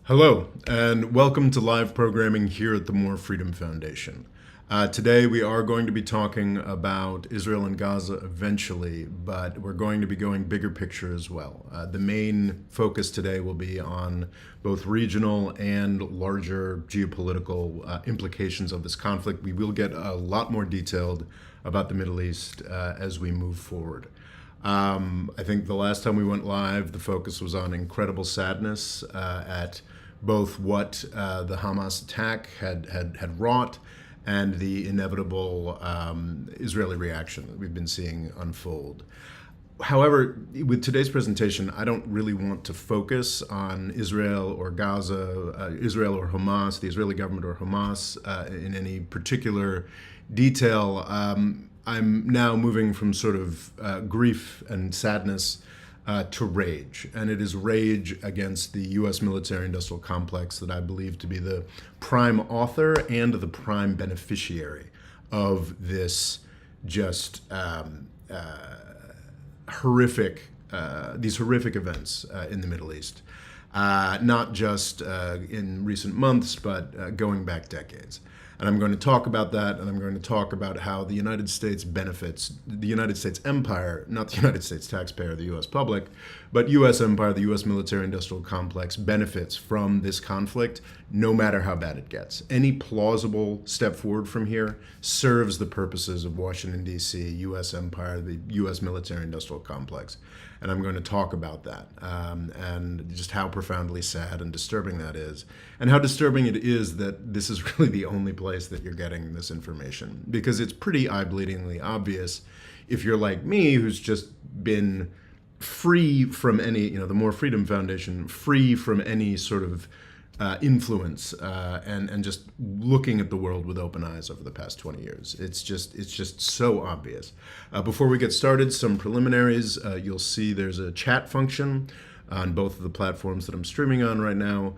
Hello, and welcome to live programming here at the More Freedom Foundation. Today we are going to be talking about Israel and Gaza eventually, but we're going to be going bigger picture as well. The main focus today will be on both regional and larger geopolitical implications of this conflict. We will get a lot more detailed about the Middle East as we move forward. I think the last time we went live, the focus was on incredible sadness at both what the Hamas attack had wrought and the inevitable Israeli reaction that we've been seeing unfold. However, with today's presentation, I don't really want to focus on Israel or Gaza, Israel or Hamas, the Israeli government or Hamas in any particular detail. I'm now moving from sort of grief and sadness to rage. And it is rage against the U.S. military-industrial complex that I believe to be the prime author and the prime beneficiary of this just these horrific events in the Middle East. Not just in recent months, but going back decades. And I'm going to talk about that, and I'm going to talk about how the United States benefits, the United States empire, not the United States taxpayer, the U.S. public, but U.S. empire, the U.S. military-industrial complex benefits from this conflict, no matter how bad it gets. Any plausible step forward from here serves the purposes of Washington, D.C., U.S. empire, the U.S. military-industrial complex. And I'm going to talk about that and just how profoundly sad and disturbing that is, and how disturbing it is that this is really the only place that you're getting this information, because it's pretty eye-bleedingly obvious if you're like me, who's just been free from any, the More Freedom Foundation, free from any sort of influence and just looking at the world with open eyes over the past 20 years. It's just so obvious. Before we get started, some preliminaries. You'll see there's a chat function on both of the platforms that I'm streaming on right now.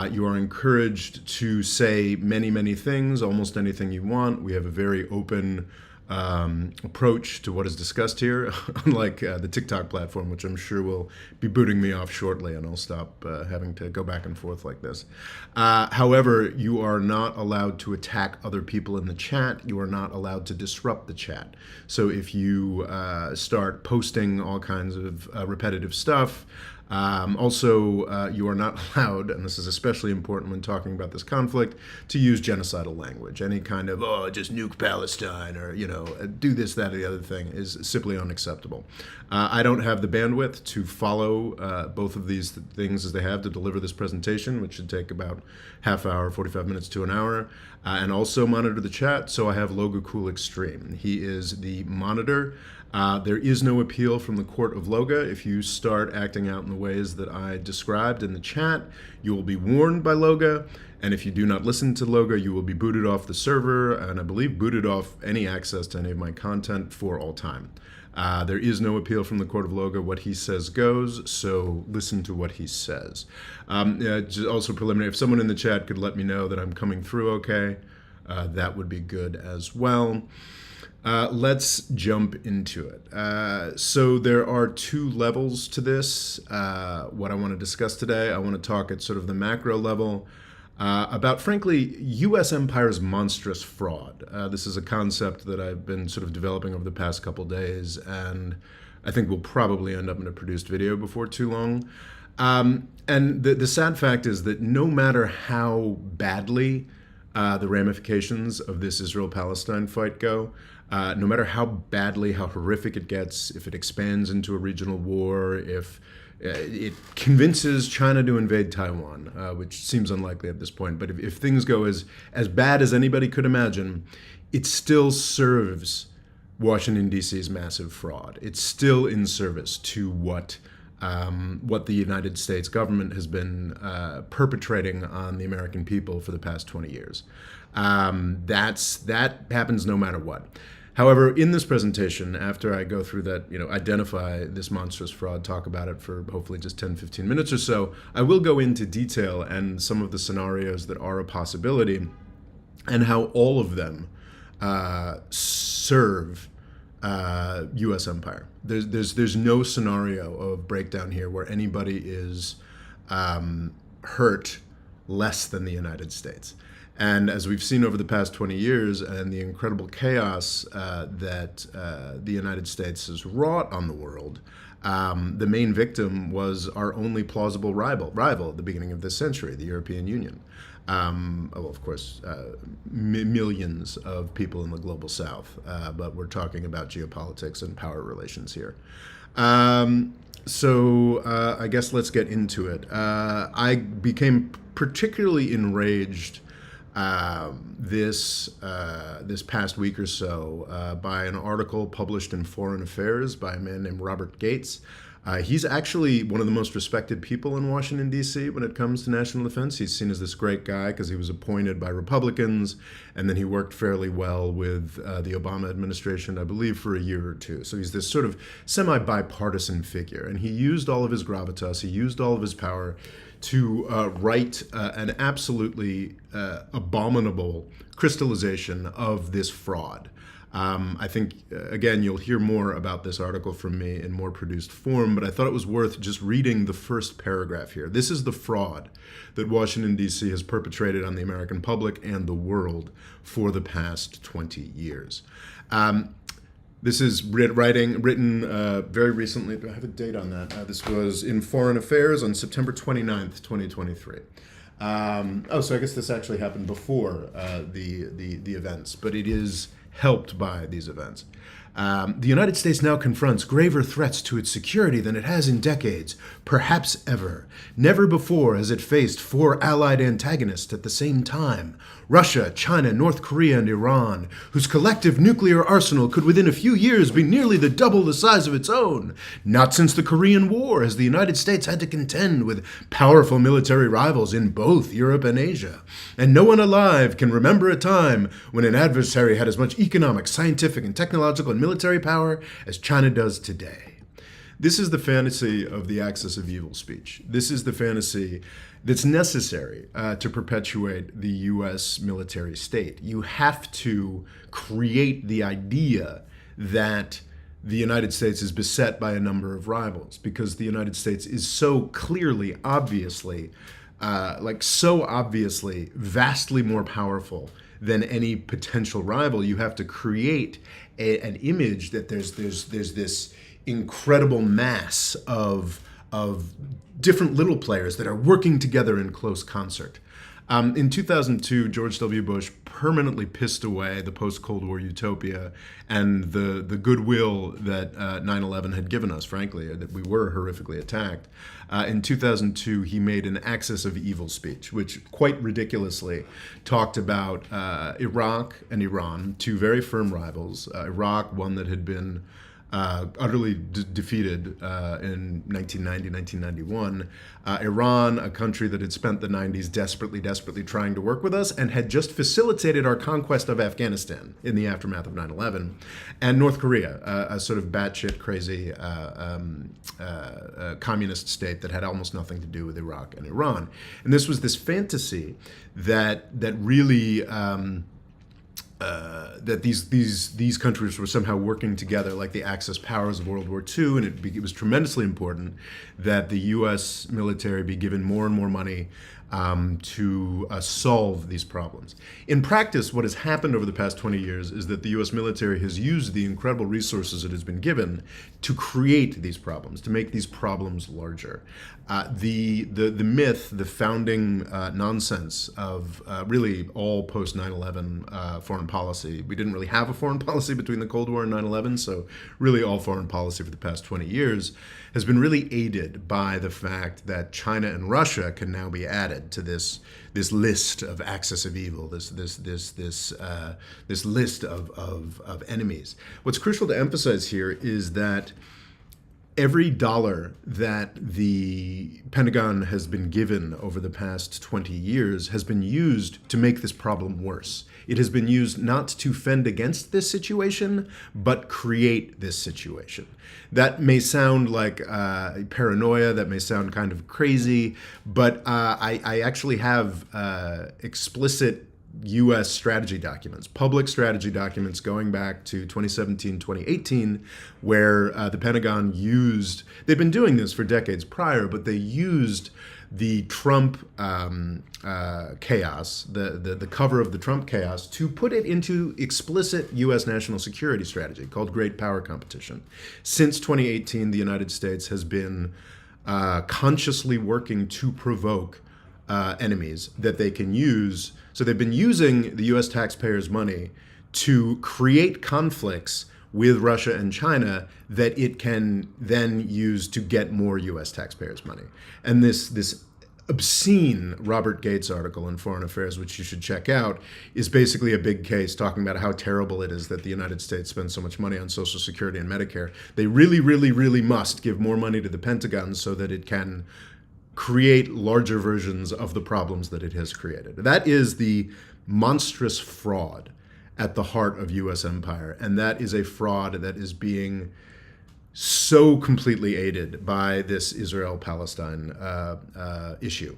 You are encouraged to say many things, almost anything you want. We have a very open approach to what is discussed here, unlike the TikTok platform, which I'm sure will be booting me off shortly, and I'll stop having to go back and forth like this. However, you are not allowed to attack other people in the chat. You are not allowed to disrupt the chat. So if you start posting all kinds of repetitive stuff, you are not allowed, and this is especially important when talking about this conflict, to use genocidal language. Any kind of, just nuke Palestine, or, do this, that, or the other thing is simply unacceptable. I don't have the bandwidth to follow both of these things as they have to deliver this presentation, which should take about half hour, 45 minutes to an hour, and also monitor the chat. So I have Loga Cool Extreme. He is the monitor. There is no appeal from the court of Loga. If you start acting out in the ways that I described in the chat, you will be warned by Loga. And if you do not listen to Loga, you will be booted off the server, and I believe booted off any access to any of my content for all time. There is no appeal from the court of Loga. What he says goes, so listen to what he says. Also preliminary, if someone in the chat could let me know that I'm coming through okay, that would be good as well. Let's jump into it. So there are two levels to this. What I want to discuss today, I want to talk at sort of the macro level about, frankly, U.S. empire's monstrous fraud. This is a concept that I've been sort of developing over the past couple days, and I think we'll probably end up in a produced video before too long. And the sad fact is that no matter how badly the ramifications of this Israel-Palestine fight go, no matter how badly, how horrific it gets, if it expands into a regional war, if it convinces China to invade Taiwan, which seems unlikely at this point, but if things go as bad as anybody could imagine, it still serves Washington, D.C.'s massive fraud. It's still in service to what the United States government has been perpetrating on the American people for the past 20 years. That happens no matter what. However, in this presentation, after I go through that, identify this monstrous fraud, talk about it for hopefully just 10, 15 minutes or so, I will go into detail and some of the scenarios that are a possibility and how all of them serve U.S. empire. There's no scenario of breakdown here where anybody is hurt less than the United States. And as we've seen over the past 20 years and the incredible chaos that the United States has wrought on the world, the main victim was our only plausible rival at the beginning of this century, the European Union. Well, of course, millions of people in the global south, but we're talking about geopolitics and power relations here. So I guess let's get into it. I became particularly enraged this past week or so by an article published in Foreign Affairs by a man named Robert Gates. He's actually one of the most respected people in Washington, D.C. when it comes to national defense. He's seen as this great guy because he was appointed by Republicans, and then he worked fairly well with the Obama administration, I believe, for a year or two. So he's this sort of semi-bipartisan figure, and he used all of his gravitas, he used all of his power to write an absolutely abominable crystallization of this fraud. I think, again, you'll hear more about this article from me in more produced form, but I thought it was worth just reading the first paragraph here. This is the fraud that Washington, D.C. has perpetrated on the American public and the world for the past 20 years. This is written very recently. Do I have a date on that? This was in Foreign Affairs on September 29th, 2023. So I guess this actually happened before the events, but it is helped by these events. The United States now confronts graver threats to its security than it has in decades, perhaps ever. Never before has it faced four allied antagonists at the same time: Russia, China, North Korea, and Iran, whose collective nuclear arsenal could within a few years be nearly double the size of its own. Not since the Korean War has the United States had to contend with powerful military rivals in both Europe and Asia. And no one alive can remember a time when an adversary had as much economic, scientific, and technological and military power as China does today. This is the fantasy of the axis of evil speech. This is the fantasy that's necessary to perpetuate the U.S. military state. You have to create the idea that the United States is beset by a number of rivals, because the United States is so clearly, obviously, vastly more powerful than any potential rival. You have to create an image that there's this incredible mass of different little players that are working together in close concert. In 2002, George W. Bush permanently pissed away the post-Cold War utopia and the goodwill that 9/11 had given us, frankly, that we were horrifically attacked. In 2002, he made an axis of evil speech, which quite ridiculously talked about Iraq and Iran, two very firm rivals. Iraq, one that had been utterly defeated in 1990, 1991. Iran, a country that had spent the 90s desperately trying to work with us and had just facilitated our conquest of Afghanistan in the aftermath of 9/11. And North Korea, a sort of batshit crazy communist state that had almost nothing to do with Iraq and Iran. And this was this fantasy that really that these countries were somehow working together like the Axis powers of World War II, and it was tremendously important that the U.S. military be given more and more money to solve these problems. In practice, what has happened over the past 20 years is that the U.S. military has used the incredible resources it has been given to create these problems, to make these problems larger. The myth, the founding nonsense of really all post 9/11 foreign policy. We didn't really have a foreign policy between the Cold War and 9/11, so really all foreign policy for the past 20 years has been really aided by the fact that China and Russia can now be added to this list of axis of evil, this list of enemies. What's crucial to emphasize here is that every dollar that the Pentagon has been given over the past 20 years has been used to make this problem worse. It has been used not to fend against this situation, but create this situation. That may sound like paranoia, that may sound kind of crazy, but I actually have explicit U.S. strategy documents, public strategy documents going back to 2017, 2018, where the Pentagon they've been doing this for decades prior, but they used the Trump chaos, the cover of the Trump chaos, to put it into explicit U.S. national security strategy called Great Power Competition. Since 2018, the United States has been consciously working to provoke enemies that they can use. So they've been using the U.S. taxpayers' money to create conflicts with Russia and China that it can then use to get more U.S. taxpayers' money. And this obscene Robert Gates article in Foreign Affairs, which you should check out, is basically a big case talking about how terrible it is that the United States spends so much money on Social Security and Medicare. They really, really, really must give more money to the Pentagon so that it can create larger versions of the problems that it has created. That is the monstrous fraud at the heart of U.S. empire, and that is a fraud that is being so completely aided by this Israel-Palestine issue.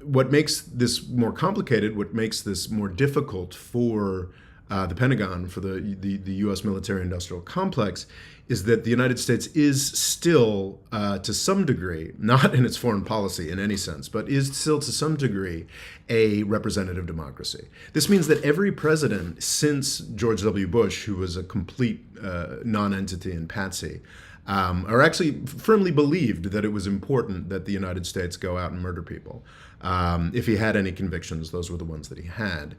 What makes this more complicated, what makes this more difficult for the Pentagon, for the U.S. military-industrial complex, is that the United States is still, to some degree, not in its foreign policy in any sense, but is still to some degree a representative democracy. This means that every president since George W. Bush, who was a complete non-entity and patsy, or actually firmly believed that it was important that the United States go out and murder people. If he had any convictions, those were the ones that he had.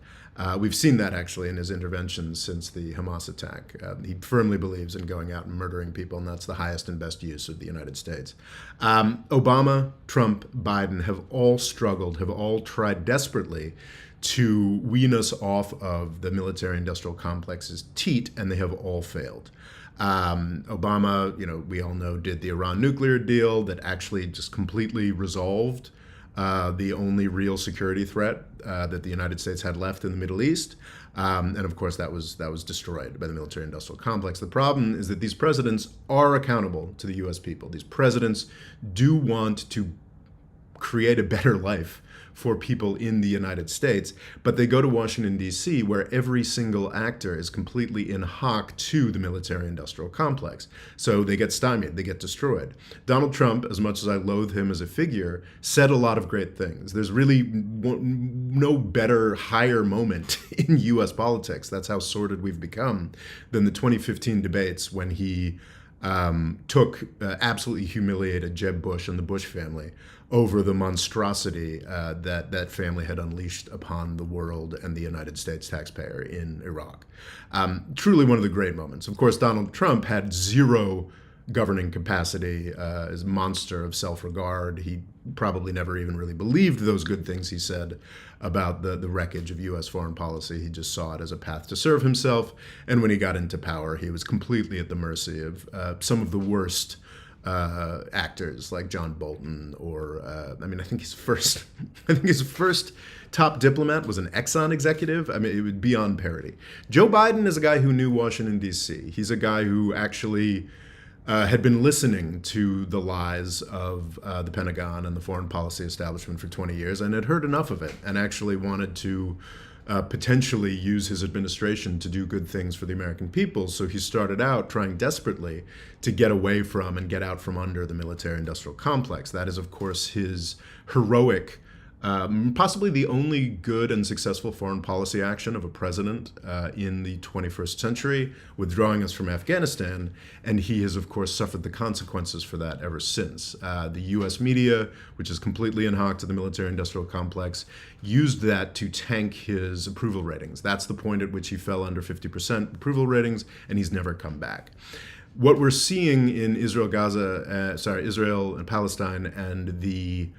We've seen that actually in his interventions since the Hamas attack. He firmly believes in going out and murdering people, and that's the highest and best use of the United States. Obama, Trump, Biden have all struggled, have all tried desperately to wean us off of the military-industrial complex's teat, and they have all failed. Obama, we all know, did the Iran nuclear deal that actually just completely resolved the only real security threat that the United States had left in the Middle East. And of course, that was destroyed by the military-industrial complex. The problem is that these presidents are accountable to the U.S. people. These presidents do want to create a better life for people in the United States, but they go to Washington, D.C., where every single actor is completely in hock to the military-industrial complex. So they get stymied, they get destroyed. Donald Trump, as much as I loathe him as a figure, said a lot of great things. There's really no better, higher moment in U.S. politics, that's how sordid we've become, than the 2015 debates when he absolutely humiliated Jeb Bush and the Bush family over the monstrosity that family had unleashed upon the world and the United States taxpayer in Iraq. Truly one of the great moments. Of course, Donald Trump had zero governing capacity, as a monster of self-regard. He probably never even really believed those good things he said about the wreckage of U.S. foreign policy. He just saw it as a path to serve himself. And when he got into power, he was completely at the mercy of some of the worst actors like John Bolton, or I think his first top diplomat was an Exxon executive. I mean, it would be beyond parody. Joe Biden is a guy who knew Washington, D.C. He's a guy who actually had been listening to the lies of the Pentagon and the foreign policy establishment for 20 years and had heard enough of it and actually wanted to potentially use his administration to do good things for the American people. So he started out trying desperately to get away from and get out from under the military-industrial complex. That is, of course, his heroic, possibly the only good and successful foreign policy action of a president in the 21st century, withdrawing us from Afghanistan. And he has, of course, suffered the consequences for that ever since. The U.S. media, which is completely in hock to the military-industrial complex, used that to tank his approval ratings. That's the point at which he fell under 50% approval ratings, and he's never come back. What we're seeing in Israel and Palestine, and the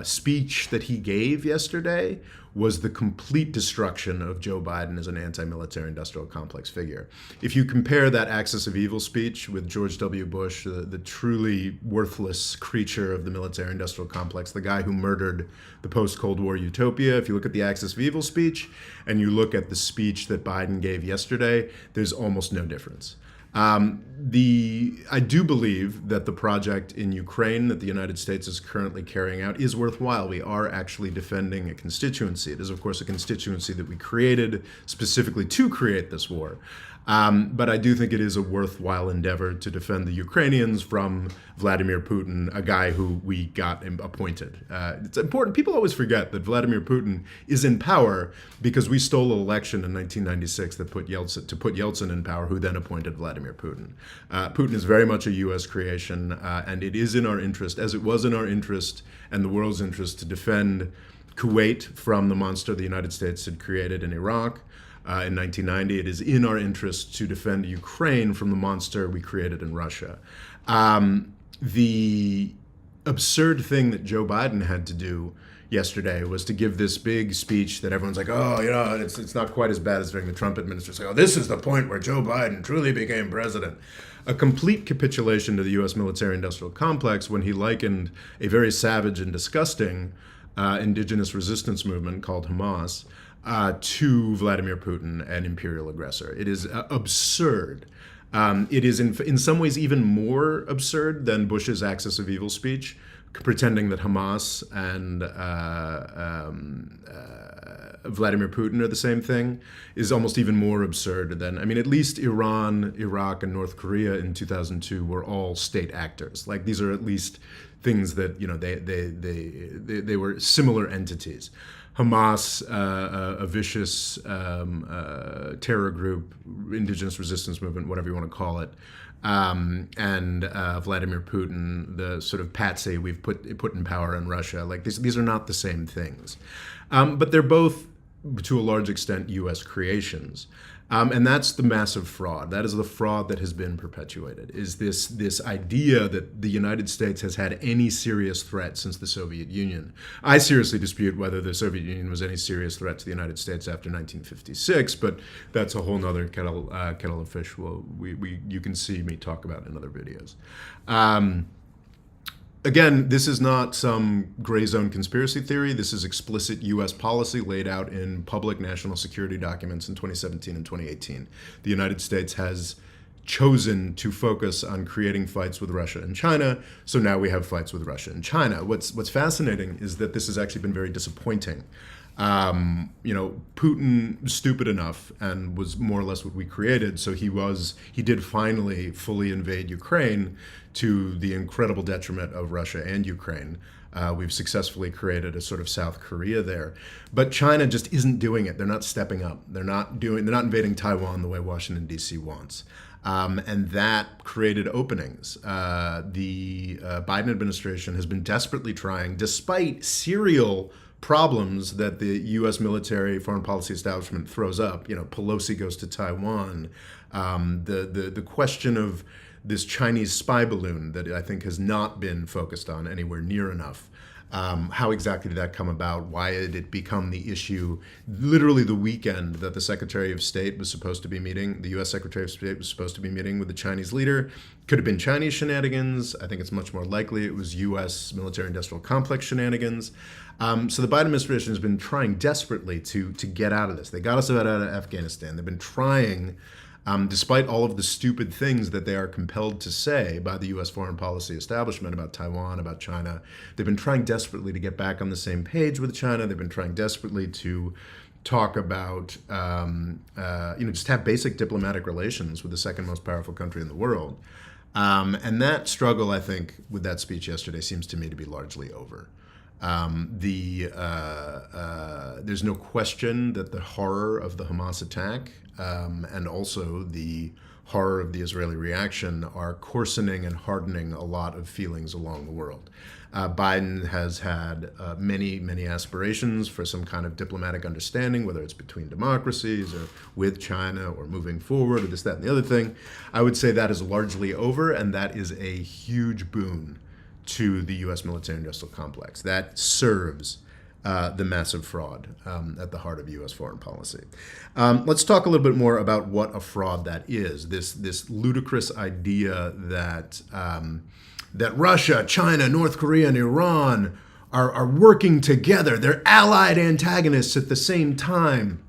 speech that he gave yesterday was the complete destruction of Joe Biden as an anti-military industrial complex figure. If you compare that axis of evil speech with George W. Bush, the truly worthless creature of the military industrial complex, the guy who murdered the post-Cold War utopia, if you look at the axis of evil speech and you look at the speech that Biden gave yesterday, there's almost no difference. I do believe that the project in Ukraine that the United States is currently carrying out is worthwhile. We are actually defending a constituency. It is, of course, a constituency that we created specifically to create this war. But I do think it is a worthwhile endeavor to defend the Ukrainians from Vladimir Putin, a guy who we got appointed. It's important. People always forget that Vladimir Putin is in power because we stole an election in 1996 that put Yeltsin in power, who then appointed Vladimir Putin. Putin is very much a U.S. creation, and it is in our interest, as it was in our interest and the world's interest, to defend Kuwait from the monster the United States had created in Iraq. In 1990, it is in our interest to defend Ukraine from the monster we created in Russia. The absurd thing that Joe Biden had to do yesterday was to give this big speech that everyone's like, oh, it's not quite as bad as during the Trump administration. Like, oh, this is the point where Joe Biden truly became president. A complete capitulation to the U.S. military-industrial complex when he likened a very savage and disgusting indigenous resistance movement called Hamas to Vladimir Putin, an imperial aggressor. It is absurd. It is in some ways even more absurd than Bush's axis of evil speech, pretending that Hamas and Vladimir Putin are the same thing, is almost even more absurd than, at least Iran, Iraq, and North Korea in 2002 were all state actors. Like, these are at least things that, they were similar entities. Hamas, a vicious terror group, indigenous resistance movement, whatever you want to call it, and Vladimir Putin, the sort of patsy we've put in power in Russia. Like, these are not the same things. But they're both, to a large extent, U.S. creations. And that's the massive fraud. That is the fraud that has been perpetuated, is this idea that the United States has had any serious threat since the Soviet Union. I seriously dispute whether the Soviet Union was any serious threat to the United States after 1956, but that's a whole nother kettle of fish you can see me talk about in other videos. Again, this is not some gray zone conspiracy theory. This is explicit U.S. policy laid out in public national security documents in 2017 and 2018. The United States has chosen to focus on creating fights with Russia and China, so now we have fights with Russia and China. What's fascinating is that this has actually been very disappointing. Putin stupid enough and was more or less what we created. So he did finally fully invade Ukraine, to the incredible detriment of Russia and Ukraine. We've successfully created a sort of South Korea there, but China just isn't doing it. They're not stepping up. They're not invading Taiwan the way Washington D.C. wants. And that created openings. The Biden administration has been desperately trying, despite serial problems that the U.S. military foreign policy establishment throws up. Pelosi goes to Taiwan. The question of this Chinese spy balloon that I think has not been focused on anywhere near enough. How exactly did that come about? Why did it become the issue literally the weekend that the Secretary of State was supposed to be meeting, the U.S. Secretary of State was supposed to be meeting with the Chinese leader? Could have been Chinese shenanigans. I think it's much more likely it was U.S. military-industrial complex shenanigans. So the Biden administration has been trying desperately to get out of this. They got us out of Afghanistan. They've been trying, despite all of the stupid things that they are compelled to say by the U.S. foreign policy establishment about Taiwan, about China, they've been trying desperately to get back on the same page with China. They've been trying desperately to talk about, just have basic diplomatic relations with the second most powerful country in the world. And that struggle, I think, with that speech yesterday seems to me to be largely over. There's no question that the horror of the Hamas attack and also the horror of the Israeli reaction are coarsening and hardening a lot of feelings along the world. Biden has had many, many aspirations for some kind of diplomatic understanding, whether it's between democracies or with China or moving forward or this, that, and the other thing. I would say that is largely over, and that is a huge boon to the U.S. military-industrial complex. That serves the massive fraud at the heart of U.S. foreign policy. Let's talk a little bit more about what a fraud that is. This ludicrous idea that that Russia, China, North Korea, and Iran are working together. They're allied antagonists at the same time.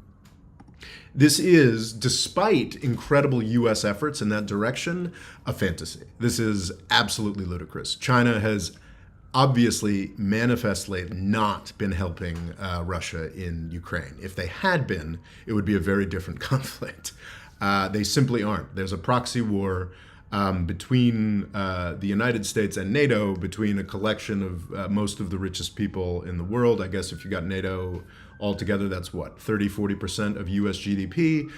This is, despite incredible U.S. efforts in that direction, a fantasy. This is absolutely ludicrous. China has obviously, manifestly not been helping Russia in Ukraine. If they had been, it would be a very different conflict. They simply aren't. There's a proxy war between the United States and NATO, between a collection of most of the richest people in the world. I guess if you got NATO altogether, that's what, 30-40% of US GDP,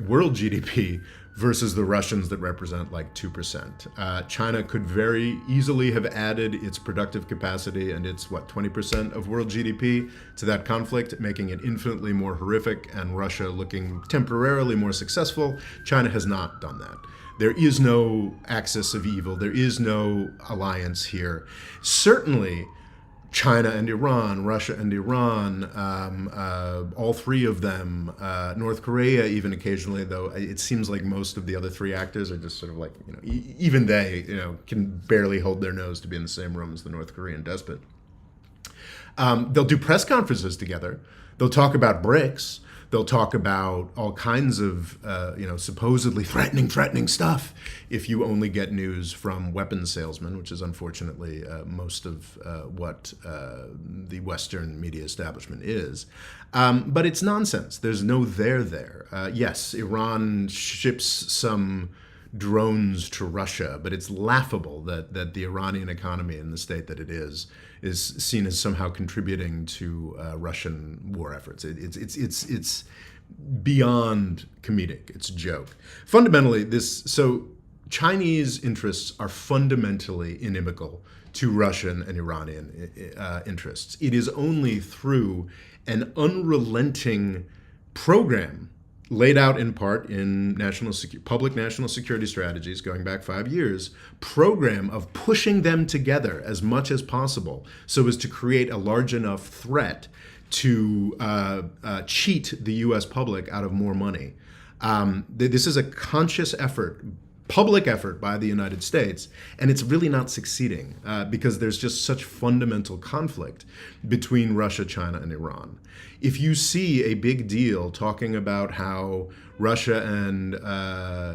world GDP, versus the Russians that represent like 2%. China could very easily have added its productive capacity and its, 20% of world GDP to that conflict, making it infinitely more horrific and Russia looking temporarily more successful. China has not done that. There is no axis of evil. There is no alliance here. Certainly, China and Iran, Russia and Iran, all three of them, North Korea even occasionally, though it seems like most of the other three actors are just sort of like, even they, can barely hold their nose to be in the same room as the North Korean despot. They'll do press conferences together. They'll talk about BRICS. They'll talk about all kinds of, supposedly threatening stuff if you only get news from weapons salesmen, which is unfortunately most of what the Western media establishment is. But it's nonsense. There's no there. Yes, Iran ships some drones to Russia, but it's laughable that the Iranian economy in the state that it is seen as somehow contributing to Russian war efforts. It's beyond comedic. It's a joke. Fundamentally, Chinese interests are fundamentally inimical to Russian and Iranian interests. It is only through an unrelenting program laid out in part in public national security strategies going back 5 years, program of pushing them together as much as possible so as to create a large enough threat to cheat the U.S. public out of more money. This is a conscious effort, public effort by the United States, and it's really not succeeding because there's just such fundamental conflict between Russia, China, and Iran. If you see a big deal talking about how Russia and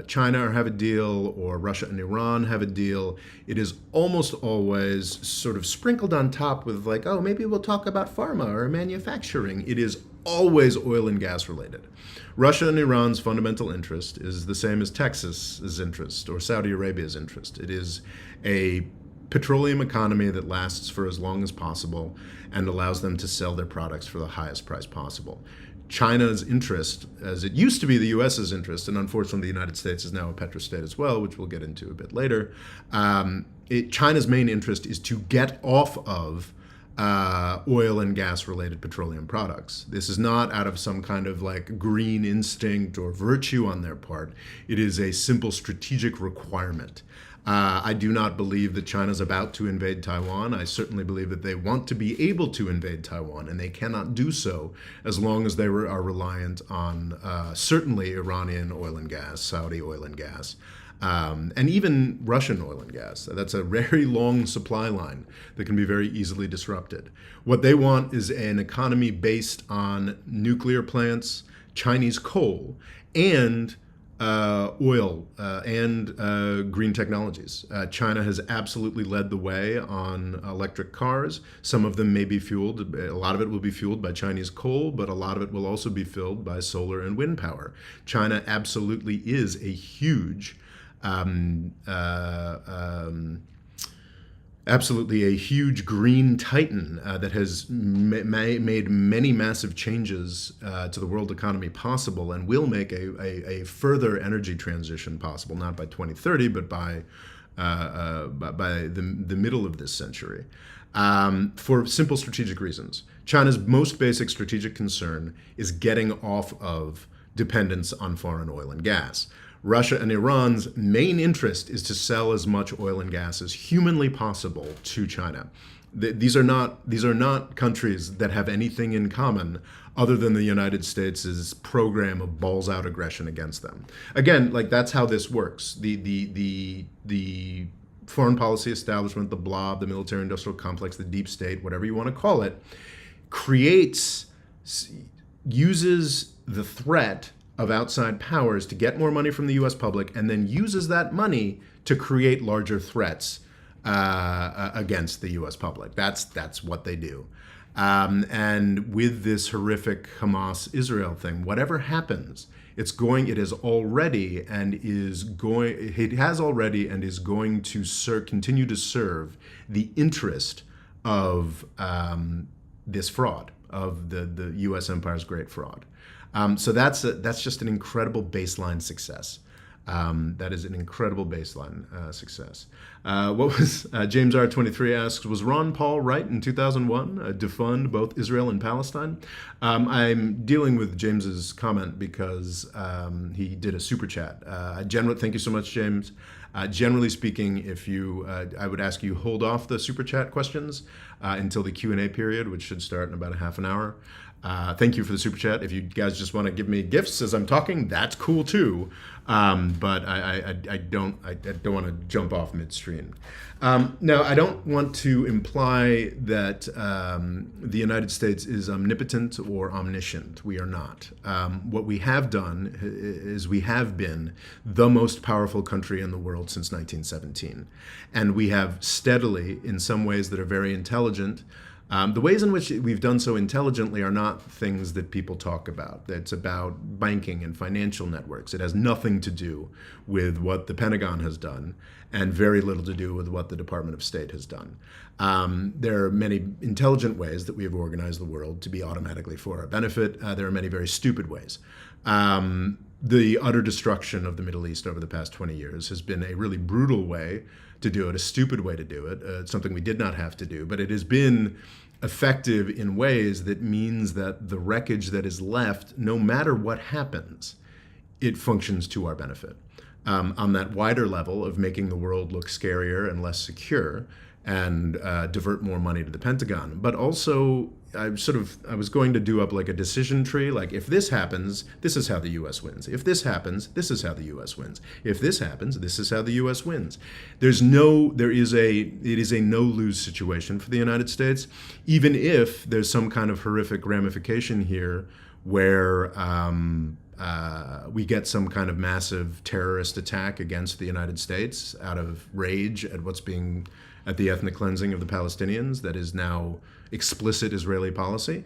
China have a deal or Russia and Iran have a deal, it is almost always sort of sprinkled on top with like, oh, maybe we'll talk about pharma or manufacturing. It is always oil and gas related. Russia and Iran's fundamental interest is the same as Texas's interest or Saudi Arabia's interest. It is a petroleum economy that lasts for as long as possible and allows them to sell their products for the highest price possible. China's interest, as it used to be the U.S.'s interest, and unfortunately the United States is now a petrostate as well, which we'll get into a bit later, China's main interest is to get off of oil and gas related petroleum products. This is not out of some kind of like green instinct or virtue on their part. It is a simple strategic requirement. I do not believe that China's about to invade Taiwan. I certainly believe that they want to be able to invade Taiwan, and they cannot do so as long as they are reliant on certainly Iranian oil and gas, Saudi oil and gas, and even Russian oil and gas. That's a very long supply line that can be very easily disrupted. What they want is an economy based on nuclear plants, Chinese coal, and oil and green technologies. China has absolutely led the way on electric cars. Some of them may be fueled, a lot of it will be fueled by Chinese coal, but a lot of it will also be filled by solar and wind power. China absolutely is a huge green titan that has made many massive changes to the world economy possible and will make a further energy transition possible, not by 2030, but by the middle of this century, for simple strategic reasons. China's most basic strategic concern is getting off of dependence on foreign oil and gas. Russia and Iran's main interest is to sell as much oil and gas as humanly possible to China. These are not countries that have anything in common other than the United States' program of balls out aggression against them. Again, like that's how this works. The foreign policy establishment, the blob, the military-industrial complex, the deep state, whatever you want to call it, uses the threat of outside powers to get more money from the U.S. public, and then uses that money to create larger threats against the U.S. public. That's what they do. And with this horrific Hamas-Israel thing, whatever happens, it has already and is going to continue to serve the interest of this fraud, of the U.S. empire's great fraud. So that's just an incredible baseline success. That is an incredible baseline success. What was James R23 asks, was Ron Paul right in 2001 defund both Israel and Palestine? I'm dealing with James's comment because he did a super chat. Thank you so much, James. Generally speaking, I would ask you hold off the super chat questions until the Q&A period, which should start in about a half an hour. Thank you for the super chat. If you guys just want to give me gifts as I'm talking, that's cool too. But I don't want to jump off midstream. Now, I don't want to imply that the United States is omnipotent or omniscient. We are not. What we have done is we have been the most powerful country in the world since 1917. And we have steadily, in some ways that are very intelligent, the ways in which we've done so intelligently are not things that people talk about. It's about banking and financial networks. It has nothing to do with what the Pentagon has done and very little to do with what the Department of State has done. There are many intelligent ways that we have organized the world to be automatically for our benefit. There are many very stupid ways. The utter destruction of the Middle East over the past 20 years has been a really brutal way to do it, a stupid way to do it. It's something we did not have to do, but it has been effective in ways that means that the wreckage that is left, no matter what happens, it functions to our benefit. On that wider level of making the world look scarier and less secure and divert more money to the Pentagon. But also, I was going to do up like a decision tree, like if this happens, this is how the U.S. wins. If this happens, this is how the U.S. wins. If this happens, this is how the U.S. wins. It is a no-lose situation for the United States, even if there's some kind of horrific ramification here where we get some kind of massive terrorist attack against the United States out of rage at the ethnic cleansing of the Palestinians that is now explicit Israeli policy.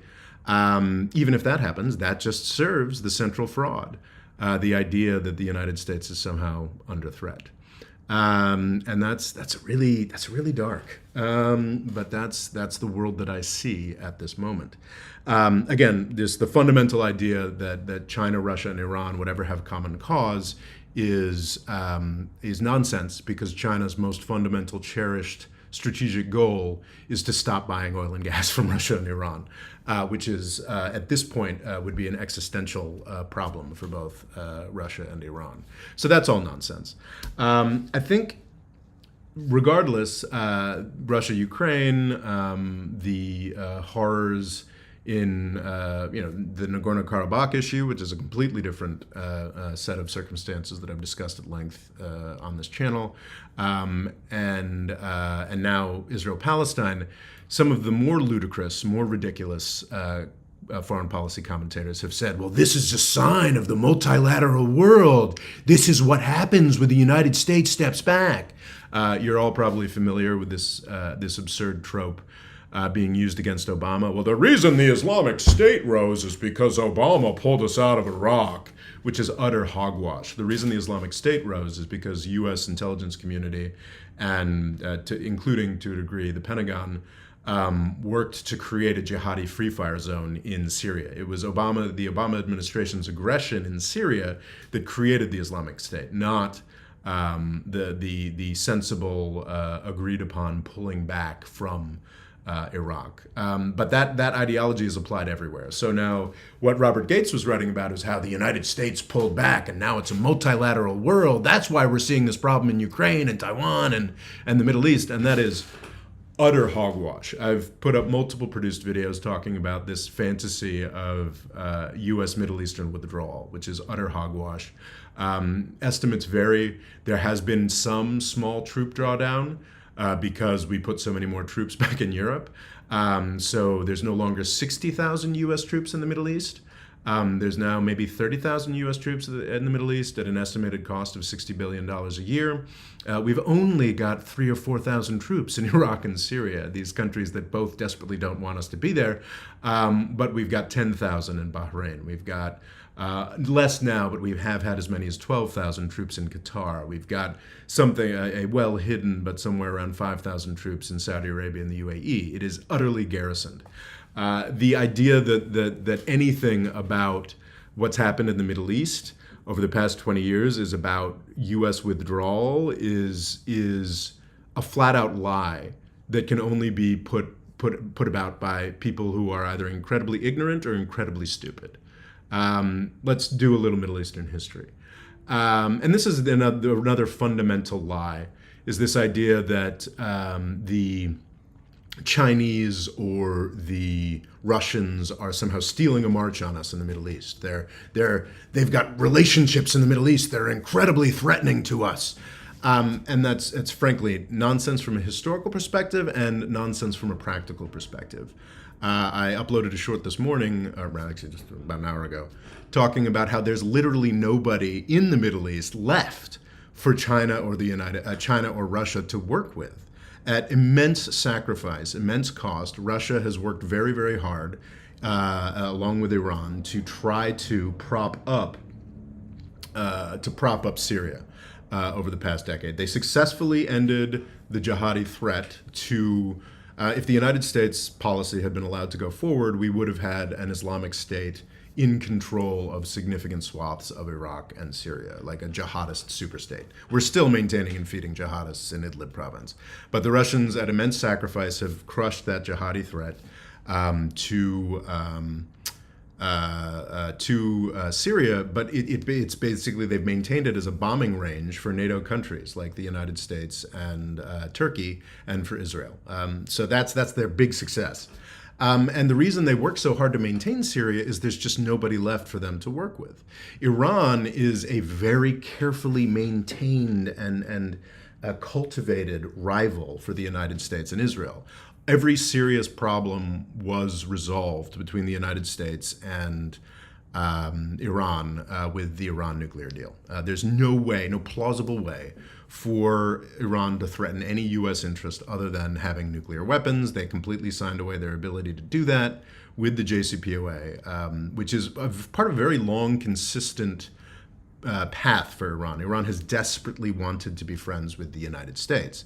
Even if that happens, that just serves the central fraud, the idea that the United States is somehow under threat. And that's really dark. But that's the world that I see at this moment. Again, the fundamental idea that China, Russia, and Iran would ever have common cause is nonsense, because China's most fundamental, cherished strategic goal is to stop buying oil and gas from Russia and Iran, which is at this point would be an existential problem for both Russia and Iran. So that's all nonsense. I think regardless, Russia, Ukraine, the horrors in the Nagorno-Karabakh issue, which is a completely different set of circumstances that I've discussed at length on this channel, and now Israel-Palestine. Some of the more ludicrous, more ridiculous foreign policy commentators have said, well, this is a sign of the multilateral world. This is what happens when the United States steps back. You're all probably familiar with this absurd trope being used against Obama. Well, the reason the Islamic State rose is because Obama pulled us out of Iraq, which is utter hogwash. The reason the Islamic State rose is because U.S. intelligence community, and including to a degree the Pentagon, worked to create a jihadi free fire zone in Syria. It was the Obama administration's aggression in Syria that created the Islamic State, not the sensible, agreed upon pulling back from Iraq. But that ideology is applied everywhere. So now what Robert Gates was writing about is how the United States pulled back and now it's a multilateral world. That's why we're seeing this problem in Ukraine and Taiwan and the Middle East. And that is utter hogwash. I've put up multiple produced videos talking about this fantasy of U.S. Middle Eastern withdrawal, which is utter hogwash. Estimates vary. There has been some small troop drawdown because we put so many more troops back in Europe. So there's no longer 60,000 U.S. troops in the Middle East. There's now maybe 30,000 U.S. troops in the Middle East at an estimated cost of $60 billion a year. We've only got 3,000 or 4,000 troops in Iraq and Syria, these countries that both desperately don't want us to be there. But we've got 10,000 in Bahrain. We've got less now, but we have had as many as 12,000 troops in Qatar. We've got something, a well hidden, but somewhere around 5,000 troops in Saudi Arabia and the UAE. It is utterly garrisoned. The idea that anything about what's happened in the Middle East over the past 20 years is about U.S. withdrawal is a flat-out lie that can only be put about by people who are either incredibly ignorant or incredibly stupid. Let's do a little Middle Eastern history. And this is another fundamental lie, is this idea that the Chinese or the Russians are somehow stealing a march on us in the Middle East. They've got relationships in the Middle East that are incredibly threatening to us. And it's frankly nonsense from a historical perspective and nonsense from a practical perspective. I uploaded a short this morning, or actually just about an hour ago, talking about how there's literally nobody in the Middle East left for China or China or Russia to work with. At immense sacrifice, immense cost, Russia has worked very, very hard, along with Iran, to try to prop up Syria over the past decade. They successfully ended the jihadi threat to. If the United States policy had been allowed to go forward, we would have had an Islamic State in control of significant swaths of Iraq and Syria, like a jihadist superstate. We're still maintaining and feeding jihadists in Idlib province. But the Russians, at immense sacrifice, have crushed that jihadi threat to Syria, but it's basically, they've maintained it as a bombing range for NATO countries like the United States and Turkey, and for Israel. So that's their big success. And the reason they work so hard to maintain Syria is there's just nobody left for them to work with. Iran is a very carefully maintained and cultivated rival for the United States and Israel. Every serious problem was resolved between the United States and Iran with the Iran nuclear deal. There's no plausible way for Iran to threaten any U.S. interest other than having nuclear weapons. They completely signed away their ability to do that with the JCPOA, which is part of a very long, consistent path for Iran. Iran has desperately wanted to be friends with the United States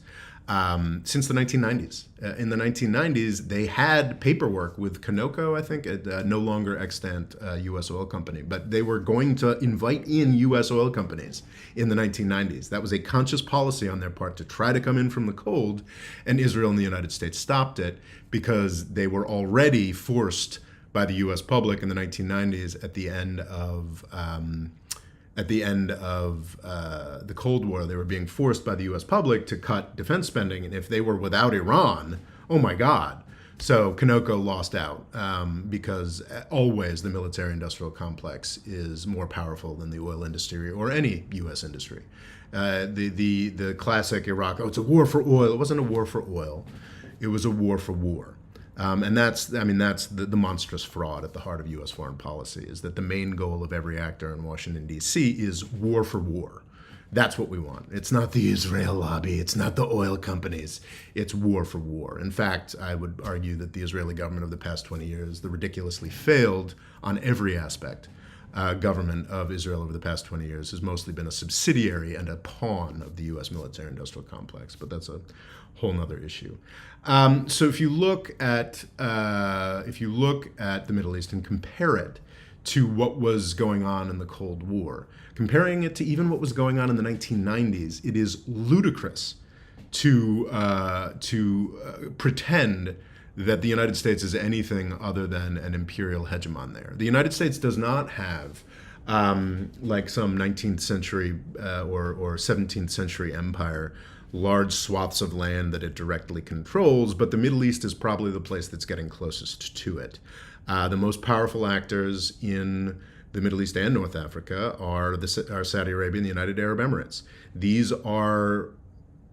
since the 1990s. In the 1990s, they had paperwork with Conoco, I think, no longer extant U.S. oil company, but they were going to invite in U.S. oil companies in the 1990s. That was a conscious policy on their part to try to come in from the cold, and Israel and the United States stopped it because they were already forced by the U.S. public in the 1990s at the end of the Cold War. They were being forced by the U.S. public to cut defense spending, and if they were without Iran, oh my God. So Conoco lost out because always the military-industrial complex is more powerful than the oil industry or any U.S. industry. The classic Iraq, it's a war for oil. It wasn't a war for oil. It was a war for war. And that's the monstrous fraud at the heart of U.S. foreign policy, is that the main goal of every actor in Washington, D.C. is war for war. That's what we want. It's not the Israel lobby. It's not the oil companies. It's war for war. In fact, I would argue that the Israeli government of the past 20 years, the ridiculously failed on every aspect government of Israel over the past 20 years, has mostly been a subsidiary and a pawn of the U.S. military-industrial complex. But that's a whole nother issue. So if you look at the Middle East and compare it to what was going on in the Cold War, comparing it to even what was going on in the 1990s, it is ludicrous to pretend that the United States is anything other than an imperial hegemon there. The United States does not have, like some 19th century or 17th century empire, large swaths of land that it directly controls, but the Middle East is probably the place that's getting closest to it. The most powerful actors in the Middle East and North Africa are Saudi Arabia and the United Arab Emirates. These are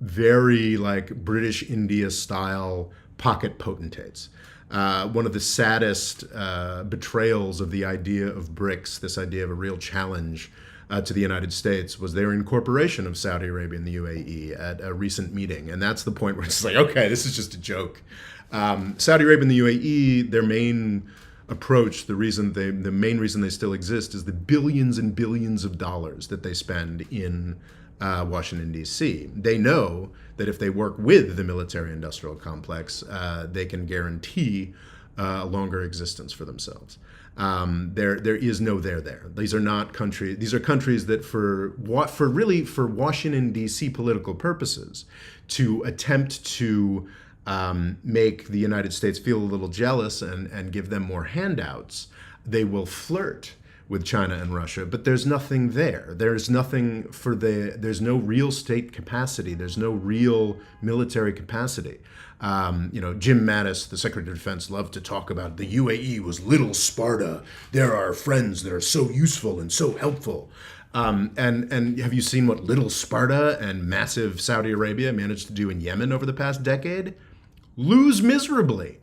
very like British India style pocket potentates. One of the saddest betrayals of the idea of BRICS, this idea of a real challenge to the United States, was their incorporation of Saudi Arabia and the UAE at a recent meeting. And that's the point where it's like, okay, this is just a joke. Saudi Arabia and the UAE, their main approach, the main reason they still exist is the billions and billions of dollars that they spend in Washington, D.C. They know that if they work with the military-industrial complex, they can guarantee a longer existence for themselves. There is no there. These are not countries. These are countries that for Washington, D.C. political purposes, to attempt to make the United States feel a little jealous and give them more handouts, they will flirt with China and Russia, but there's nothing there. There's no real state capacity. There's no real military capacity. Jim Mattis, the Secretary of Defense, loved to talk about the UAE was little Sparta. There are friends that are so useful and so helpful. And have you seen what little Sparta and massive Saudi Arabia managed to do in Yemen over the past decade? Lose miserably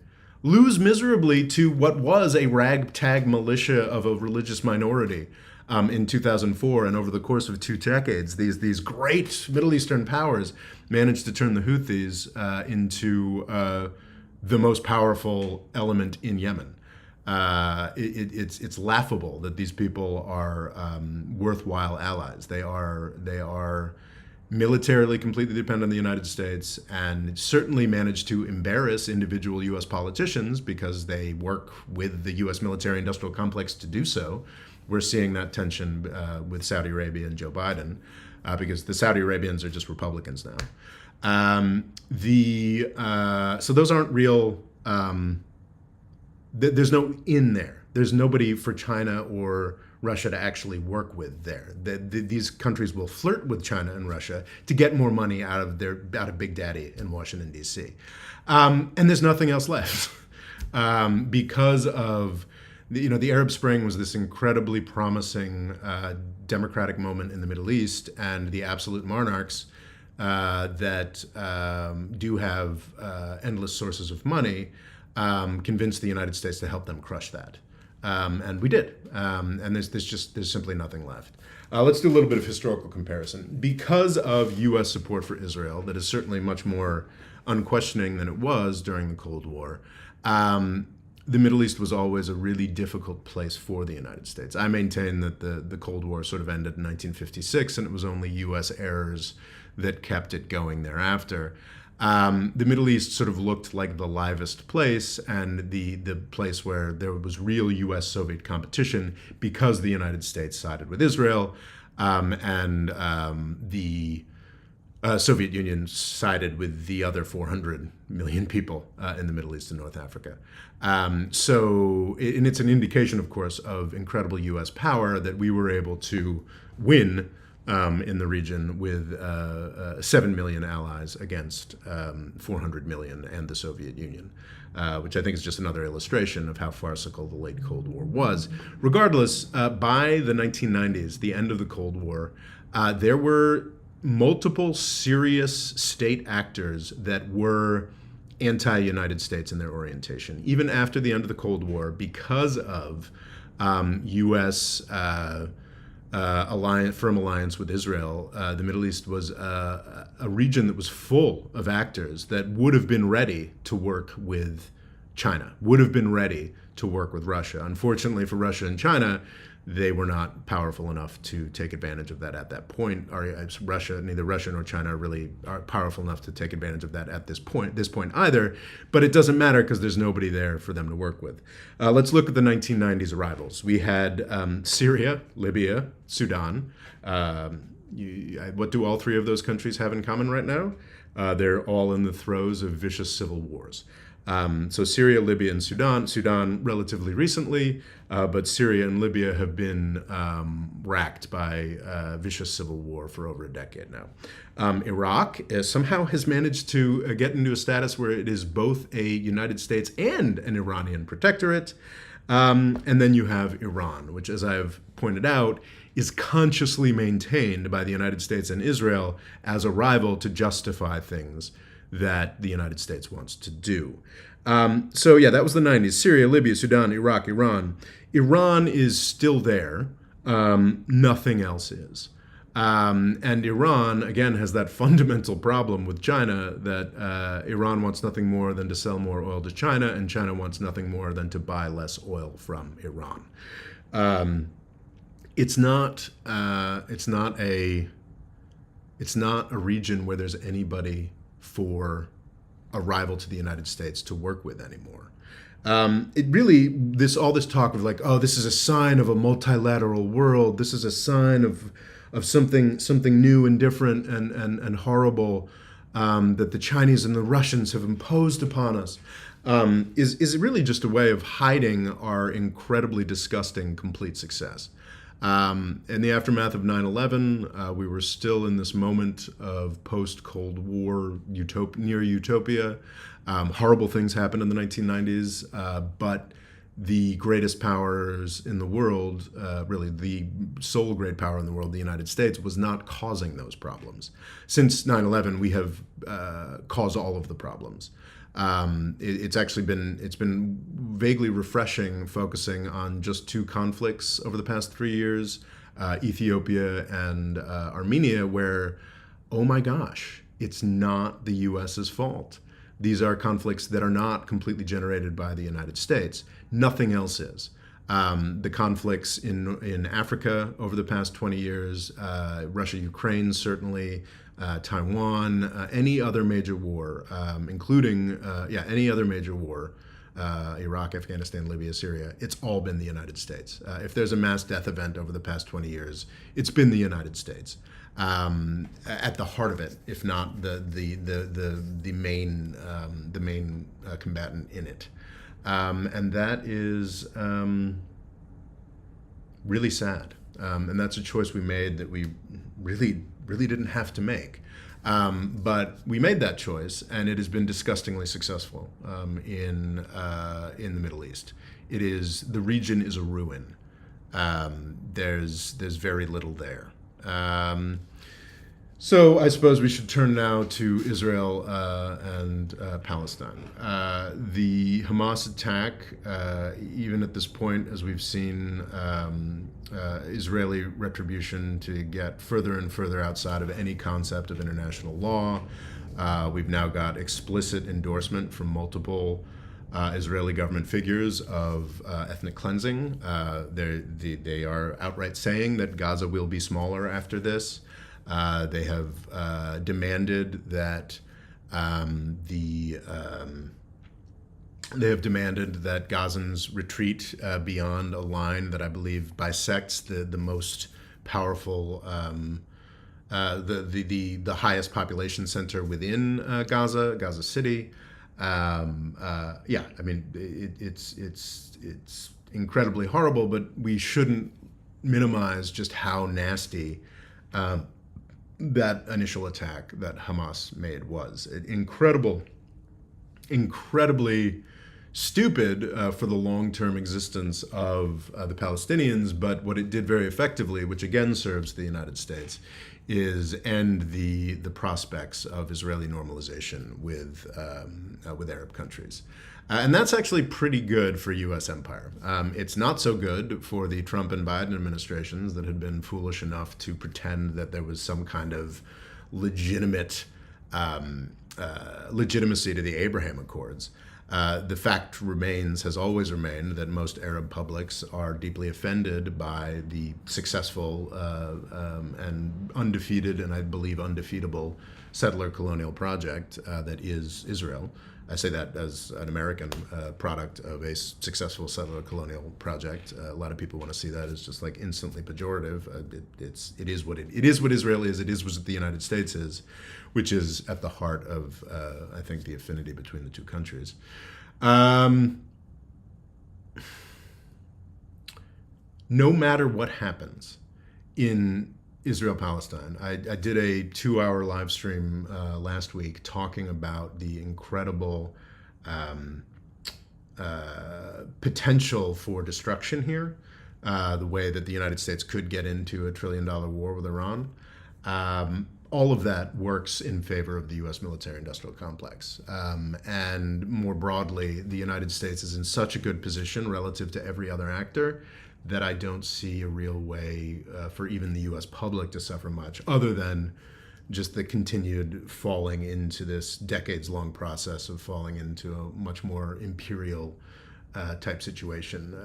to what was a ragtag militia of a religious minority in 2004. And over the course of 2 decades, these great Middle Eastern powers managed to turn the Houthis into the most powerful element in Yemen. It's laughable that these people are worthwhile allies. They are militarily completely dependent on the United States, and certainly managed to embarrass individual U.S. politicians because they work with the U.S. military-industrial complex to do so. We're seeing that tension with Saudi Arabia and Joe Biden because the Saudi Arabians are just Republicans now. So those aren't real. There's no in there. There's nobody for China or Russia to actually work with there. These countries will flirt with China and Russia to get more money out of Big Daddy in Washington, D.C. And there's nothing else left because of the Arab Spring was this incredibly promising democratic moment in the Middle East, and the absolute monarchs that do have endless sources of money convinced the United States to help them crush that. And we did. And there's simply nothing left. Let's do a little bit of historical comparison. Because of U.S. support for Israel, that is certainly much more unquestioning than it was during the Cold War, the Middle East was always a really difficult place for the United States. I maintain that the Cold War sort of ended in 1956, and it was only U.S. errors that kept it going thereafter. The Middle East sort of looked like the livest place and the place where there was real U.S.-Soviet competition because the United States sided with Israel, and the Soviet Union sided with the other 400 million people in the Middle East and North Africa. And it's an indication, of course, of incredible U.S. power that we were able to win in the region with 7 million allies against 400 million and the Soviet Union, which I think is just another illustration of how farcical the late Cold War was. Regardless, by the 1990s, the end of the Cold War, there were multiple serious state actors that were anti-United States in their orientation, even after the end of the Cold War, because of U.S. Firm alliance with Israel. The Middle East was a region that was full of actors that would have been ready to work with China, would have been ready to work with Russia. Unfortunately for Russia and China, they were not powerful enough to take advantage of that at that point. Neither Russia nor China really are powerful enough to take advantage of that at this point either. But it doesn't matter because there's nobody there for them to work with. Let's look at the 1990s arrivals. We had Syria, Libya, Sudan. What do all 3 of those countries have in common right now? They're all in the throes of vicious civil wars. So Syria, Libya, and Sudan relatively recently, but Syria and Libya have been racked by vicious civil war for over a decade now. Iraq somehow has managed to get into a status where it is both a United States and an Iranian protectorate. And then you have Iran, which, as I've pointed out, is consciously maintained by the United States and Israel as a rival to justify things that the United States wants to do. So yeah, that was the 90s. Syria, Libya, Sudan, Iraq, Iran. Iran is still there. Nothing else is. And Iran, again, has that fundamental problem with China that Iran wants nothing more than to sell more oil to China, and China wants nothing more than to buy less oil from Iran. It's not. It's not a region where there's anybody for a rival to the United States to work with anymore. It really, all this talk of like, oh, this is a sign of a multilateral world. This is a sign of something new and different and horrible that the Chinese and the Russians have imposed upon us. Is really just a way of hiding our incredibly disgusting complete success. In the aftermath of 9/11, we were still in this moment of post-Cold War near utopia. Horrible things happened in the 1990s, but the greatest powers in the world, really the sole great power in the world, the United States, was not causing those problems. Since 9/11, we have caused all of the problems. It's been vaguely refreshing focusing on just two conflicts over the past 3 years, Ethiopia and Armenia, where, oh my gosh, it's not the U.S.'s fault. These are conflicts that are not completely generated by the United States. Nothing else is. The conflicts in Africa over the past 20 years, Russia, Ukraine, certainly, Taiwan, any other major war, including any other major war, Iraq, Afghanistan, Libya, Syria, it's all been the United States. If there's a mass death event over the past 20 years, it's been the United States. At the heart of it, if not the main combatant in it, and that is really sad. And that's a choice we made that we really didn't have to make. But we made that choice, and it has been disgustingly successful in the Middle East. The region is a ruin. There's very little there. So I suppose we should turn now to Israel and Palestine. The Hamas attack, even at this point, as we've seen Israeli retribution to get further and further outside of any concept of international law. We've now got explicit endorsement from multiple Israeli government figures of ethnic cleansing. They are outright saying that Gaza will be smaller after this. They have demanded that they have demanded that Gazans retreat beyond a line that I believe bisects the most powerful, the highest population center within Gaza City. I mean, it's incredibly horrible, but we shouldn't minimize just how nasty that initial attack that Hamas made was. Incredibly stupid for the long-term existence of the Palestinians, but what it did very effectively, which again serves the United States, is end the prospects of Israeli normalization with Arab countries. And that's actually pretty good for U.S. empire. It's not so good for the Trump and Biden administrations that had been foolish enough to pretend that there was some kind of legitimacy to the Abraham Accords. The fact has always remained, that most Arab publics are deeply offended by the successful and undefeated, and I believe undefeatable, settler colonial project that is Israel. I say that as an American product of a successful settler colonial project. A lot of people want to see that as just like instantly pejorative. It is what Israel is. It is what the United States is, which is at the heart of I think the affinity between the two countries. No matter what happens in Israel-Palestine. I did a 2-hour live stream last week talking about the incredible potential for destruction here, the way that the United States could get into a $1 trillion war with Iran. all of that works in favor of the U.S. military-industrial complex. And more broadly, the United States is in such a good position relative to every other actor that I don't see a real way for even the U.S. public to suffer much, other than just the continued falling into this decades-long process of falling into a much more imperial type situation.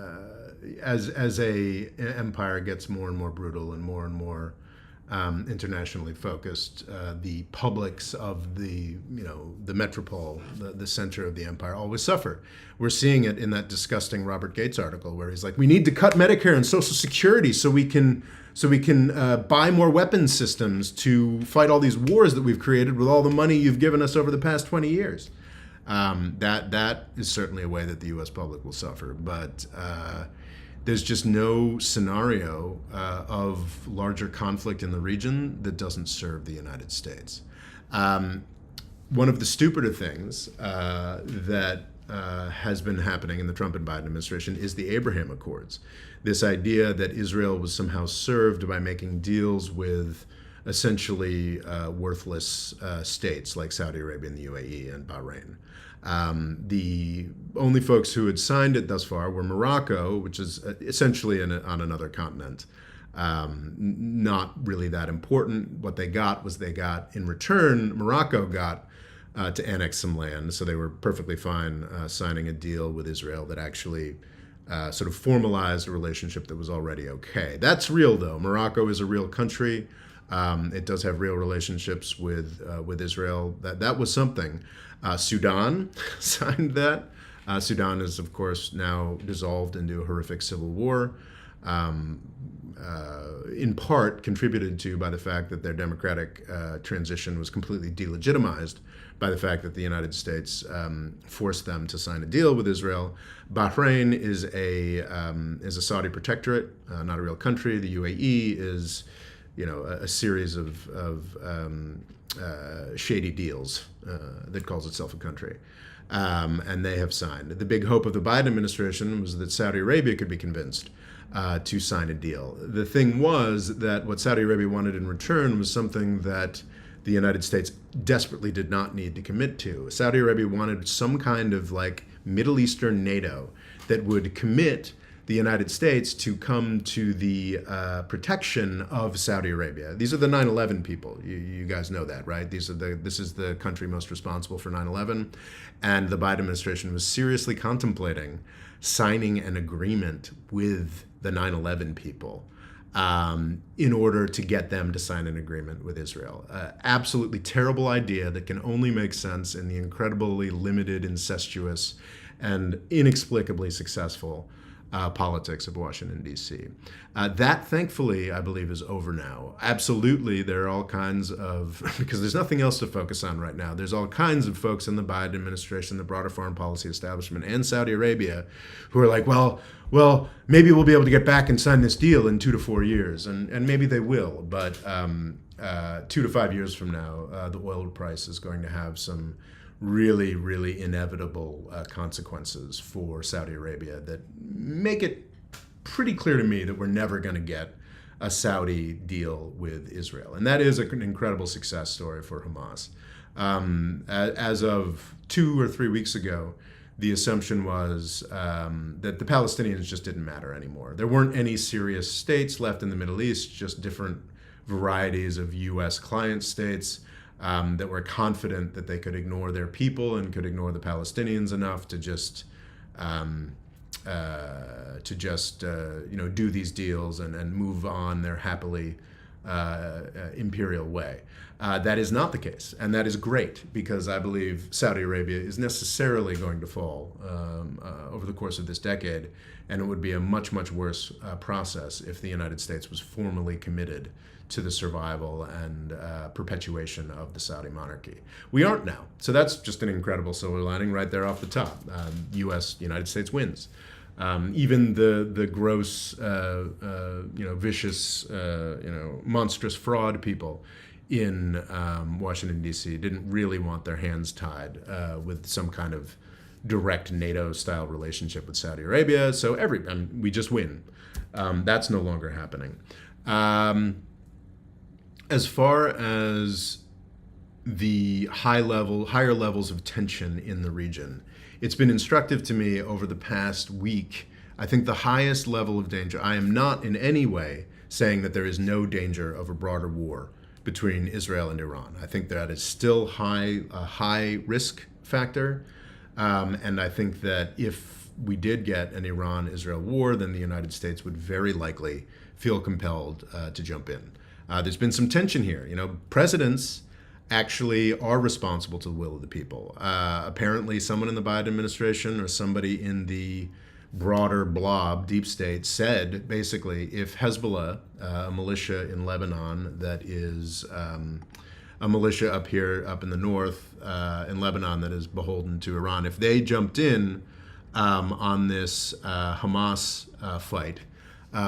As a empire gets more and more brutal and more internationally focused, the publics of the metropole, the center of the empire, always suffer. We're seeing it in that disgusting Robert Gates article where he's like, we need to cut Medicare and Social Security so we can buy more weapons systems to fight all these wars that we've created with all the money you've given us over the past 20 years. That is certainly a way that the U.S. public will suffer, but there's just no scenario of larger conflict in the region that doesn't serve the United States. One of the stupider things that has been happening in the Trump and Biden administration is the Abraham Accords. This idea that Israel was somehow served by making deals with essentially worthless states like Saudi Arabia and the UAE and Bahrain. The only folks who had signed it thus far were Morocco, which is essentially on another continent. Not really that important. What they got was in return, Morocco got to annex some land, so they were perfectly fine signing a deal with Israel that actually sort of formalized a relationship that was already okay. That's real, though. Morocco is a real country. It does have real relationships with Israel. That was something. Sudan signed that. Sudan is, of course, now dissolved into a horrific civil war, in part contributed to by the fact that their democratic transition was completely delegitimized by the fact that the United States forced them to sign a deal with Israel. Bahrain is a Saudi protectorate, not a real country. The UAE is, a series of shady deals that calls itself a country. And they have signed. The big hope of the Biden administration was that Saudi Arabia could be convinced to sign a deal. The thing was that what Saudi Arabia wanted in return was something that the United States desperately did not need to commit to. Saudi Arabia wanted some kind of Middle Eastern NATO that would commit the United States to come to the protection of Saudi Arabia. These are the 9/11 people. You guys know that, right? This is the country most responsible for 9/11, and the Biden administration was seriously contemplating signing an agreement with the 9/11 people in order to get them to sign an agreement with Israel. Absolutely terrible idea that can only make sense in the incredibly limited, incestuous, and inexplicably successful politics of Washington, D.C. That, thankfully, I believe, is over now. Absolutely, there are all kinds of, because there's nothing else to focus on right now, there's all kinds of folks in the Biden administration, the broader foreign policy establishment, and Saudi Arabia who are like, well, maybe we'll be able to get back and sign this deal in 2 to 4 years, and maybe they will, but 2 to 5 years from now, the oil price is going to have some really, really inevitable consequences for Saudi Arabia that make it pretty clear to me that we're never going to get a Saudi deal with Israel. And that is an incredible success story for Hamas. As of 2 or 3 weeks ago, the assumption was that the Palestinians just didn't matter anymore. There weren't any serious states left in the Middle East, just different varieties of U.S. client states that were confident that they could ignore their people and could ignore the Palestinians enough to just do these deals and move on their happily imperial way. That is not the case, and that is great because I believe Saudi Arabia is necessarily going to fall over the course of this decade, and it would be a much, much worse process if the United States was formally committed to the survival and perpetuation of the Saudi monarchy. We aren't now, so that's just an incredible silver lining right there off the top. United States wins. Even the gross, vicious, monstrous fraud people in Washington, D.C. didn't really want their hands tied with some kind of direct NATO-style relationship with Saudi Arabia. So we just win. That's no longer happening. As far as the higher levels of tension in the region, it's been instructive to me over the past week. I think the highest level of danger, I am not in any way saying that there is no danger of a broader war between Israel and Iran. I think that is still a high risk factor. And I think that if we did get an Iran-Israel war, then the United States would very likely feel compelled to jump in. There's been some tension here. Presidents actually are responsible to the will of the people. Apparently, someone in the Biden administration or somebody in the broader blob, deep state, said basically if Hezbollah, a militia in Lebanon that is a militia up in the north in Lebanon that is beholden to Iran, if they jumped in on this Hamas fight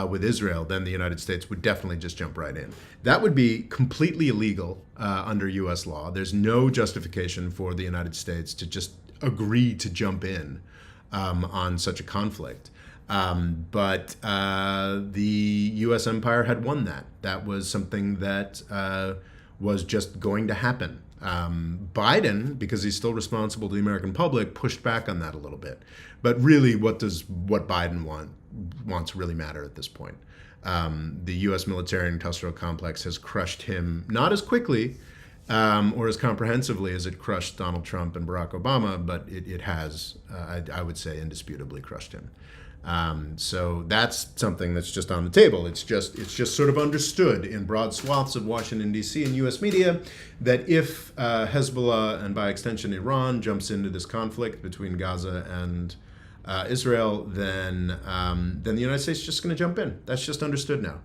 with Israel, then the United States would definitely just jump right in. That would be completely illegal under U.S. law. There's no justification for the United States to just agree to jump in on such a conflict. But the U.S. empire had won that. That was something that was just going to happen. Biden, because he's still responsible to the American public, pushed back on that a little bit. But really, what Biden wants really matter at this point? The U.S. military industrial complex has crushed him, not as quickly or as comprehensively as it crushed Donald Trump and Barack Obama, but it has, I would say, indisputably crushed him. So that's something that's just on the table. It's just sort of understood in broad swaths of Washington, D.C. and U.S. media that if Hezbollah and by extension Iran jumps into this conflict between Gaza and Israel, then the United States is just going to jump in. That's just understood now.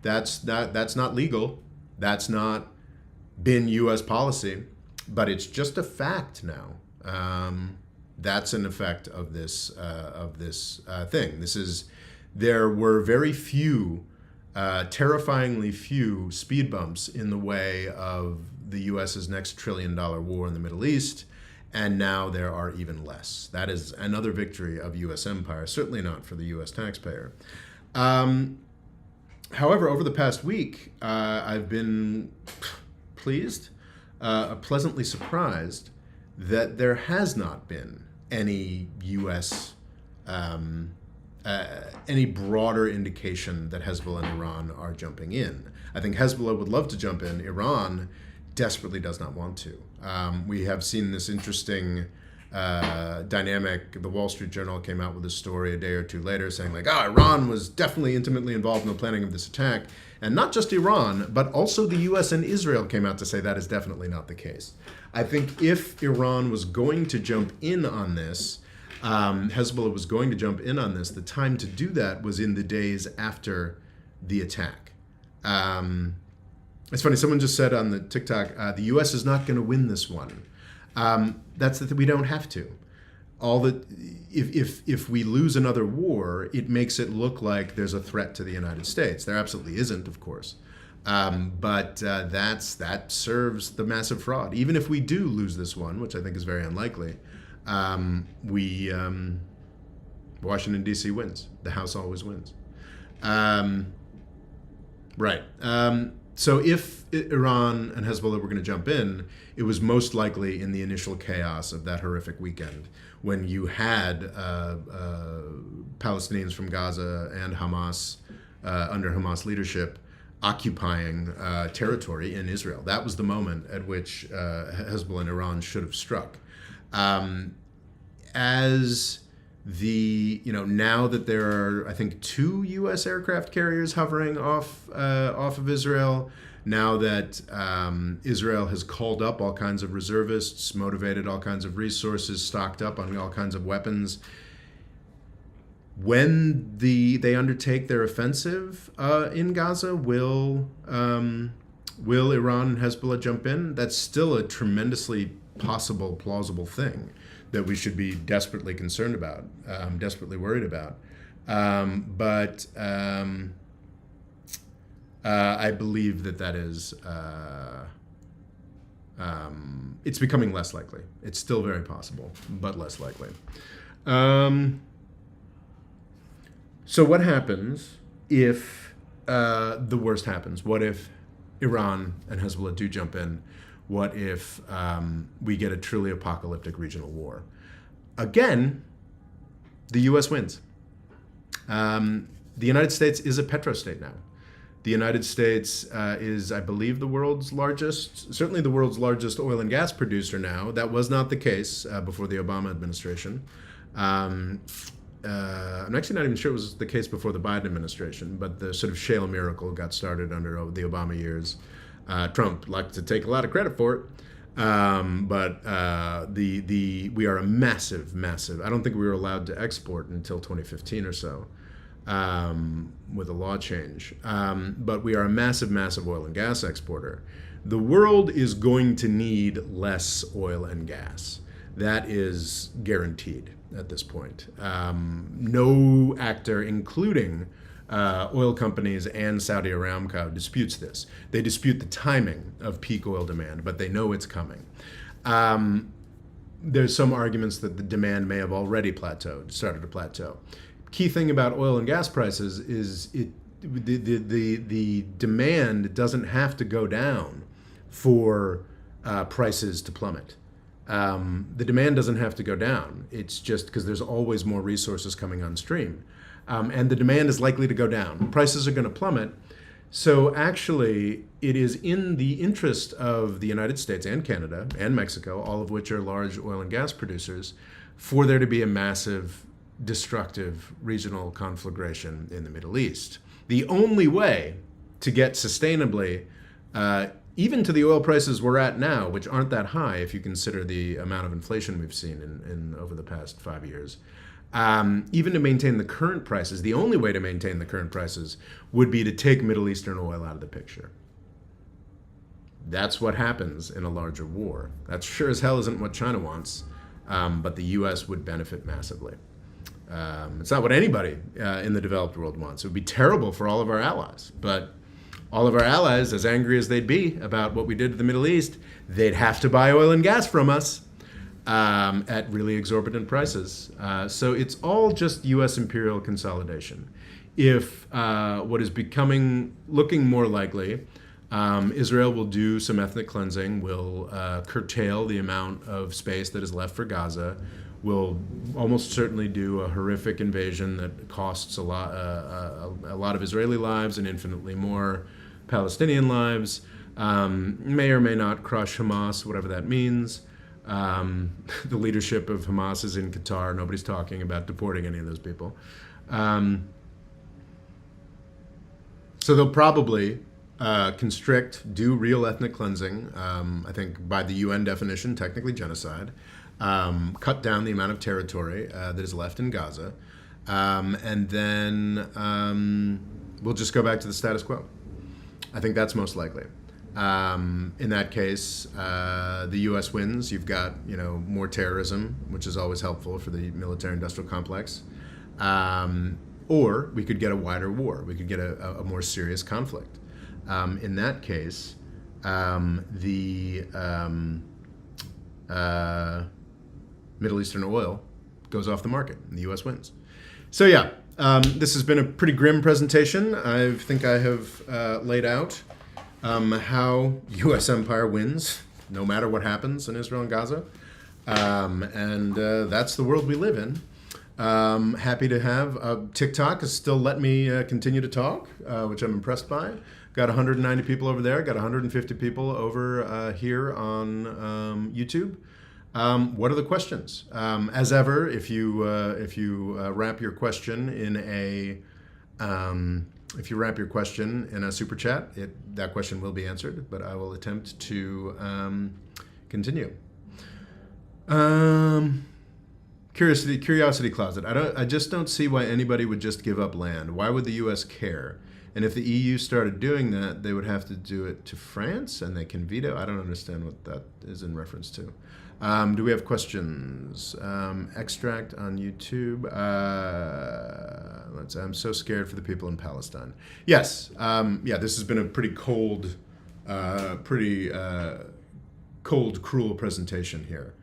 That's not legal. That's not been U.S. policy, but it's just a fact now. That's an effect of this thing. There were very few, terrifyingly few speed bumps in the way of the U.S.'s next $1 trillion war in the Middle East, and now there are even less. That is another victory of U.S. empire, certainly not for the U.S. taxpayer. However, over the past week, I've been pleased, pleasantly surprised that there has not been any U.S., any broader indication that Hezbollah and Iran are jumping in. I think Hezbollah would love to jump in. Iran desperately does not want to. We have seen this interesting dynamic. The Wall Street Journal came out with a story a day or two later saying like, Iran was definitely intimately involved in the planning of this attack. And not just Iran, but also the U.S. and Israel came out to say that is definitely not the case. I think if Iran was going to jump in on this, Hezbollah was going to jump in on this, the time to do that was in the days after the attack. It's funny, someone just said on the TikTok, the U.S. is not going to win this one. That's that we don't have to. If we lose another war, it makes it look like there's a threat to the United States. There absolutely isn't, of course. But that serves the massive fraud. Even if we do lose this one, which I think is very unlikely, Washington, D.C. wins. The House always wins. Right. So if Iran and Hezbollah were going to jump in, it was most likely in the initial chaos of that horrific weekend when you had Palestinians from Gaza and Hamas, under Hamas leadership, occupying territory in Israel. That was the moment at which Hezbollah and Iran should have struck. Now that there are, I think, 2 U.S. aircraft carriers hovering off of Israel, now that Israel has called up all kinds of reservists, motivated all kinds of resources, stocked up on all kinds of weapons, when they undertake their offensive in Gaza, will Iran and Hezbollah jump in? That's still a tremendously possible, plausible thing that we should be desperately concerned about, desperately worried about. But I believe that is, it's becoming less likely. It's still very possible, but less likely. So what happens if the worst happens? What if Iran and Hezbollah do jump in, what if we get a truly apocalyptic regional war? Again, the U.S. wins. The United States is a petrostate now. The United States is, I believe, the world's largest, certainly the world's largest oil and gas producer now. That was not the case before the Obama administration. I'm actually not even sure it was the case before the Biden administration, but the sort of shale miracle got started under the Obama years. Trump liked to take a lot of credit for it. But we are a massive. I don't think we were allowed to export until 2015 or so, with a law change. But we are a massive oil and gas exporter. The world is going to need less oil and gas. That is guaranteed at this point. No actor, including oil companies and Saudi Aramco, disputes this. They dispute the timing of peak oil demand, but they know it's coming. There's some arguments that the demand may have already started to plateau. Key thing about oil and gas prices is the demand doesn't have to go down for prices to plummet. The demand doesn't have to go down. It's just because there's always more resources coming on stream. And the demand is likely to go down. Prices are going to plummet. So actually, it is in the interest of the United States and Canada and Mexico, all of which are large oil and gas producers, for there to be a massive, destructive regional conflagration in the Middle East. The only way to get sustainably, even to the oil prices we're at now, which aren't that high if you consider the amount of inflation we've seen in over the past 5 years, even to maintain the current prices, the only way to maintain the current prices would be to take Middle Eastern oil out of the picture. That's what happens in a larger war. That sure as hell isn't what China wants, but the U.S. would benefit massively. It's not what anybody in the developed world wants. It would be terrible for all of our allies, but all of our allies, as angry as they'd be about what we did to the Middle East, they'd have to buy oil and gas from us at really exorbitant prices. So it's all just U.S. imperial consolidation. If what is looking more likely, Israel will do some ethnic cleansing, will curtail the amount of space that is left for Gaza, will almost certainly do a horrific invasion that costs a lot of Israeli lives and infinitely more Palestinian lives, may or may not crush Hamas, whatever that means. The leadership of Hamas is in Qatar. Nobody's talking about deporting any of those people. So they'll probably constrict, do real ethnic cleansing, I think by the UN definition, technically genocide, cut down the amount of territory that is left in Gaza, and then we'll just go back to the status quo. I think that's most likely. In that case, the U.S. wins. You've got, more terrorism, which is always helpful for the military-industrial complex. Or we could get a wider war. We could get a more serious conflict. In that case, the Middle Eastern oil goes off the market, and the U.S. wins. So yeah, this has been a pretty grim presentation. I think I have laid out how U.S. empire wins, no matter what happens in Israel and Gaza. And that's the world we live in. Happy to have TikTok has still let me continue to talk, which I'm impressed by. Got 190 people over there. Got 150 people over here on YouTube. What are the questions? As ever, if you wrap your question in a super chat, that question will be answered. But I will attempt to continue. Curiosity closet. I just don't see why anybody would just give up land. Why would the U.S. care? And if the EU started doing that, they would have to do it to France, and they can veto. I don't understand what that is in reference to. Do we have questions? Extract on YouTube. I'm so scared for the people in Palestine. Yes. This has been a pretty cold, cruel presentation here.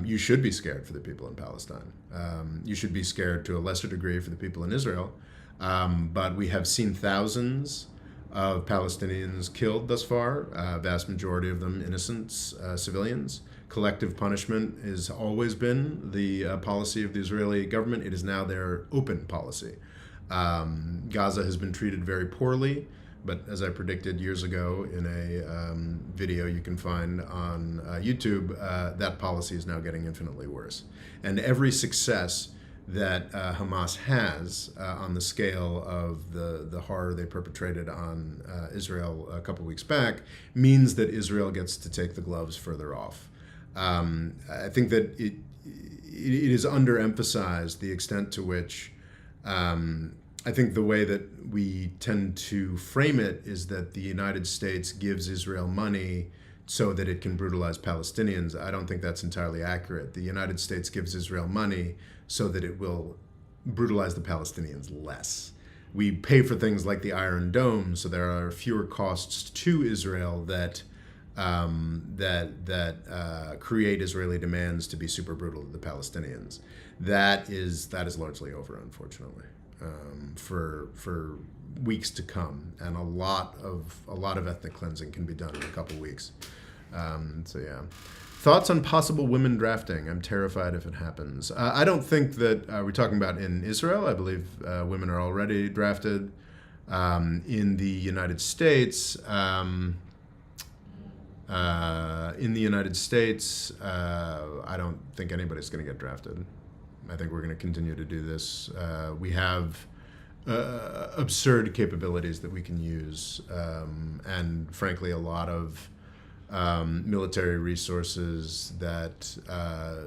You should be scared for the people in Palestine. You should be scared to a lesser degree for the people in Israel. But we have seen thousands of Palestinians killed thus far, vast majority of them innocent civilians. Collective punishment has always been the policy of the Israeli government. It is now their open policy. Gaza has been treated very poorly, but as I predicted years ago in a video you can find on YouTube, that policy is now getting infinitely worse. And every success that Hamas has on the scale of the horror they perpetrated on Israel a couple weeks back means that Israel gets to take the gloves further off. I think that it is underemphasized the extent to which I think the way that we tend to frame it is that the United States gives Israel money so that it can brutalize Palestinians. I don't think that's entirely accurate. The United States gives Israel money so that it will brutalize the Palestinians less. We pay for things like the Iron Dome, so there are fewer costs to Israel that create Israeli demands to be super brutal to the Palestinians. That is largely over, unfortunately, for weeks to come, and a lot of ethnic cleansing can be done in a couple weeks. So yeah. Thoughts on possible women drafting? I'm terrified if it happens. I don't think that we're talking about in Israel. I believe women are already drafted. In the United States, I don't think anybody's going to get drafted. I think we're going to continue to do this. We have absurd capabilities that we can use, and frankly, a lot of military resources that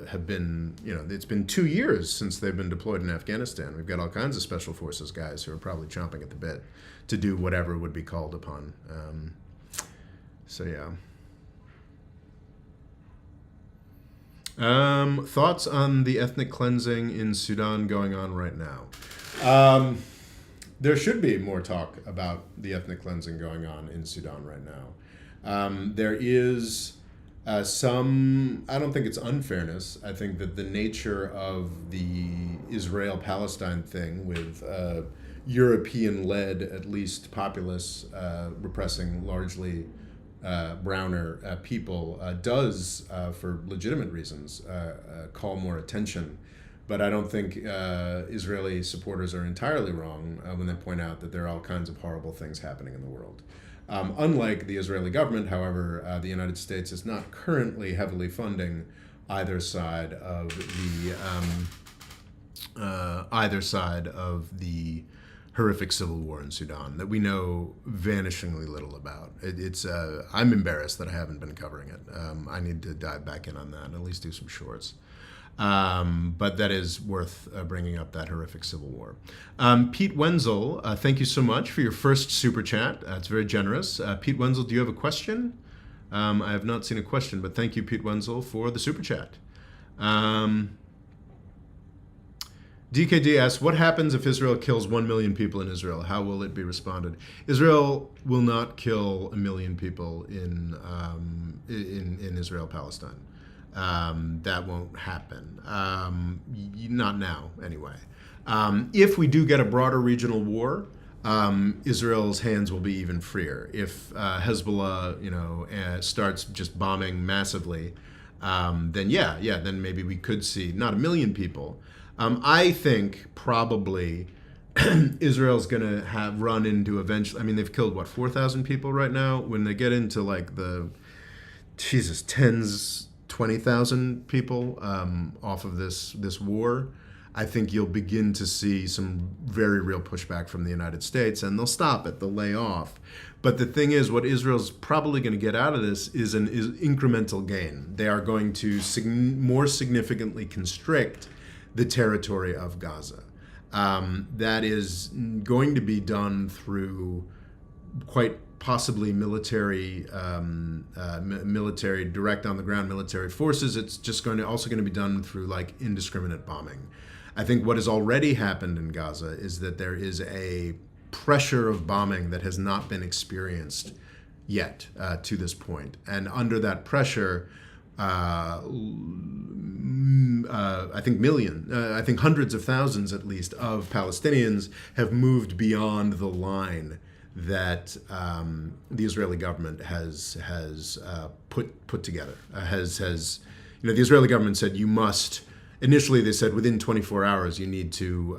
have been, it's been 2 years since they've been deployed in Afghanistan. We've got all kinds of special forces guys who are probably chomping at the bit to do whatever would be called upon. So yeah. Thoughts on the ethnic cleansing in Sudan going on right now? There should be more talk about the ethnic cleansing going on in Sudan right now. There is some, I don't think it's unfairness. I think that the nature of the Israel-Palestine thing with European-led, at least populace, repressing largely browner people does, for legitimate reasons, call more attention. But I don't think Israeli supporters are entirely wrong when they point out that there are all kinds of horrible things happening in the world. Unlike the Israeli government, however, the United States is not currently heavily funding either side of the horrific civil war in Sudan that we know vanishingly little about. I'm embarrassed that I haven't been covering it. I need to dive back in on that and at least do some shorts. But that is worth bringing up, that horrific civil war. Pete Wenzel, thank you so much for your first super chat. It's very generous. Pete Wenzel, do you have a question? I have not seen a question, but thank you, Pete Wenzel, for the super chat. DKD asks, what happens if Israel kills 1 million people in Israel? How will it be responded? Israel will not kill 1 million people in Israel-Palestine. That won't happen. Not now, anyway. If we do get a broader regional war, Israel's hands will be even freer. If Hezbollah, starts just bombing massively, then then maybe we could see not 1 million people. I think probably Israel's going to have run into eventually. I mean, they've killed 4,000 people right now. When they get into like the tens. 20,000 people off of this war, I think you'll begin to see some very real pushback from the United States, and they'll stop it, they'll lay off. But the thing is, what Israel's probably going to get out of this is an incremental gain. They are going to more significantly constrict the territory of Gaza. That is going to be done through quite possibly military direct on the ground military forces. It's just also going to be done through like indiscriminate bombing. I think what has already happened in Gaza is that there is a pressure of bombing that has not been experienced yet to this point. And under that pressure, I think hundreds of thousands at least of Palestinians have moved beyond the line that the Israeli government has put together. The Israeli government said you must. Initially, they said within 24 hours you need to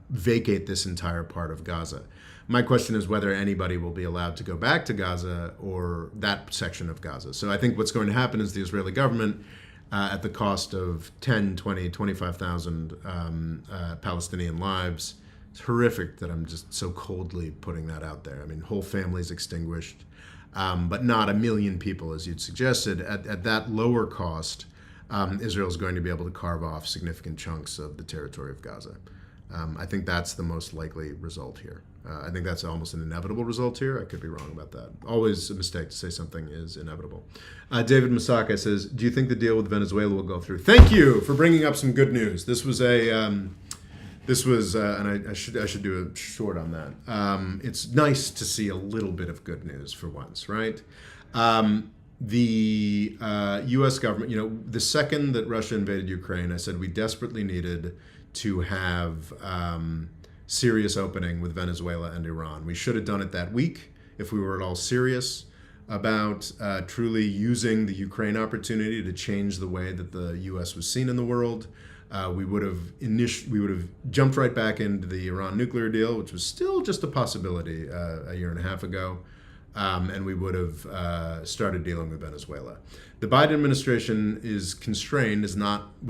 vacate this entire part of Gaza. My question is whether anybody will be allowed to go back to Gaza or that section of Gaza. So I think what's going to happen is the Israeli government, at the cost of 10, 20, 25,000 Palestinian lives. It's horrific that I'm just so coldly putting that out there. I mean, whole families extinguished, but not 1 million people, as you'd suggested. At that lower cost, Israel is going to be able to carve off significant chunks of the territory of Gaza. I think that's the most likely result here. I think that's almost an inevitable result here. I could be wrong about that. Always a mistake to say something is inevitable. David Masaka says, do you think the deal with Venezuela will go through? Thank you for bringing up some good news. This was and I should do a short on that. It's nice to see a little bit of good news for once, right? The U.S. government, the second that Russia invaded Ukraine, I said we desperately needed to have serious opening with Venezuela and Iran. We should have done it that week if we were at all serious about truly using the Ukraine opportunity to change the way that the U.S. was seen in the world. We would have jumped right back into the Iran nuclear deal, which was still just a possibility a year and a half ago, and we would have started dealing with Venezuela. The Biden administration is constrained, was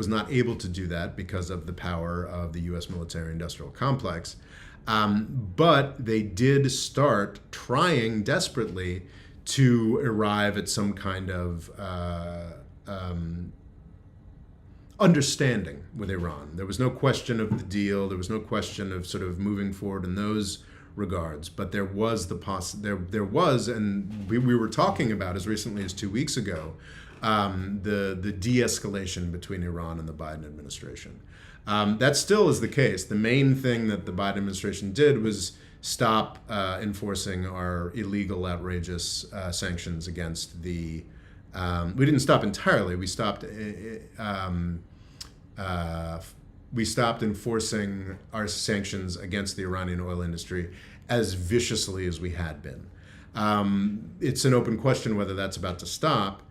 not able to do that because of the power of the U.S. military-industrial complex. But they did start trying desperately to arrive at some kind of understanding with Iran. There was no question of the deal. There was no question of sort of moving forward in those regards. But there was there was, and we were talking about as recently as 2 weeks ago, the de-escalation between Iran and the Biden administration. That still is the case. The main thing that the Biden administration did was stop enforcing our illegal, outrageous sanctions against the. We didn't stop entirely. We stopped enforcing our sanctions against the Iranian oil industry as viciously as we had been. It's an open question whether that's about to stop.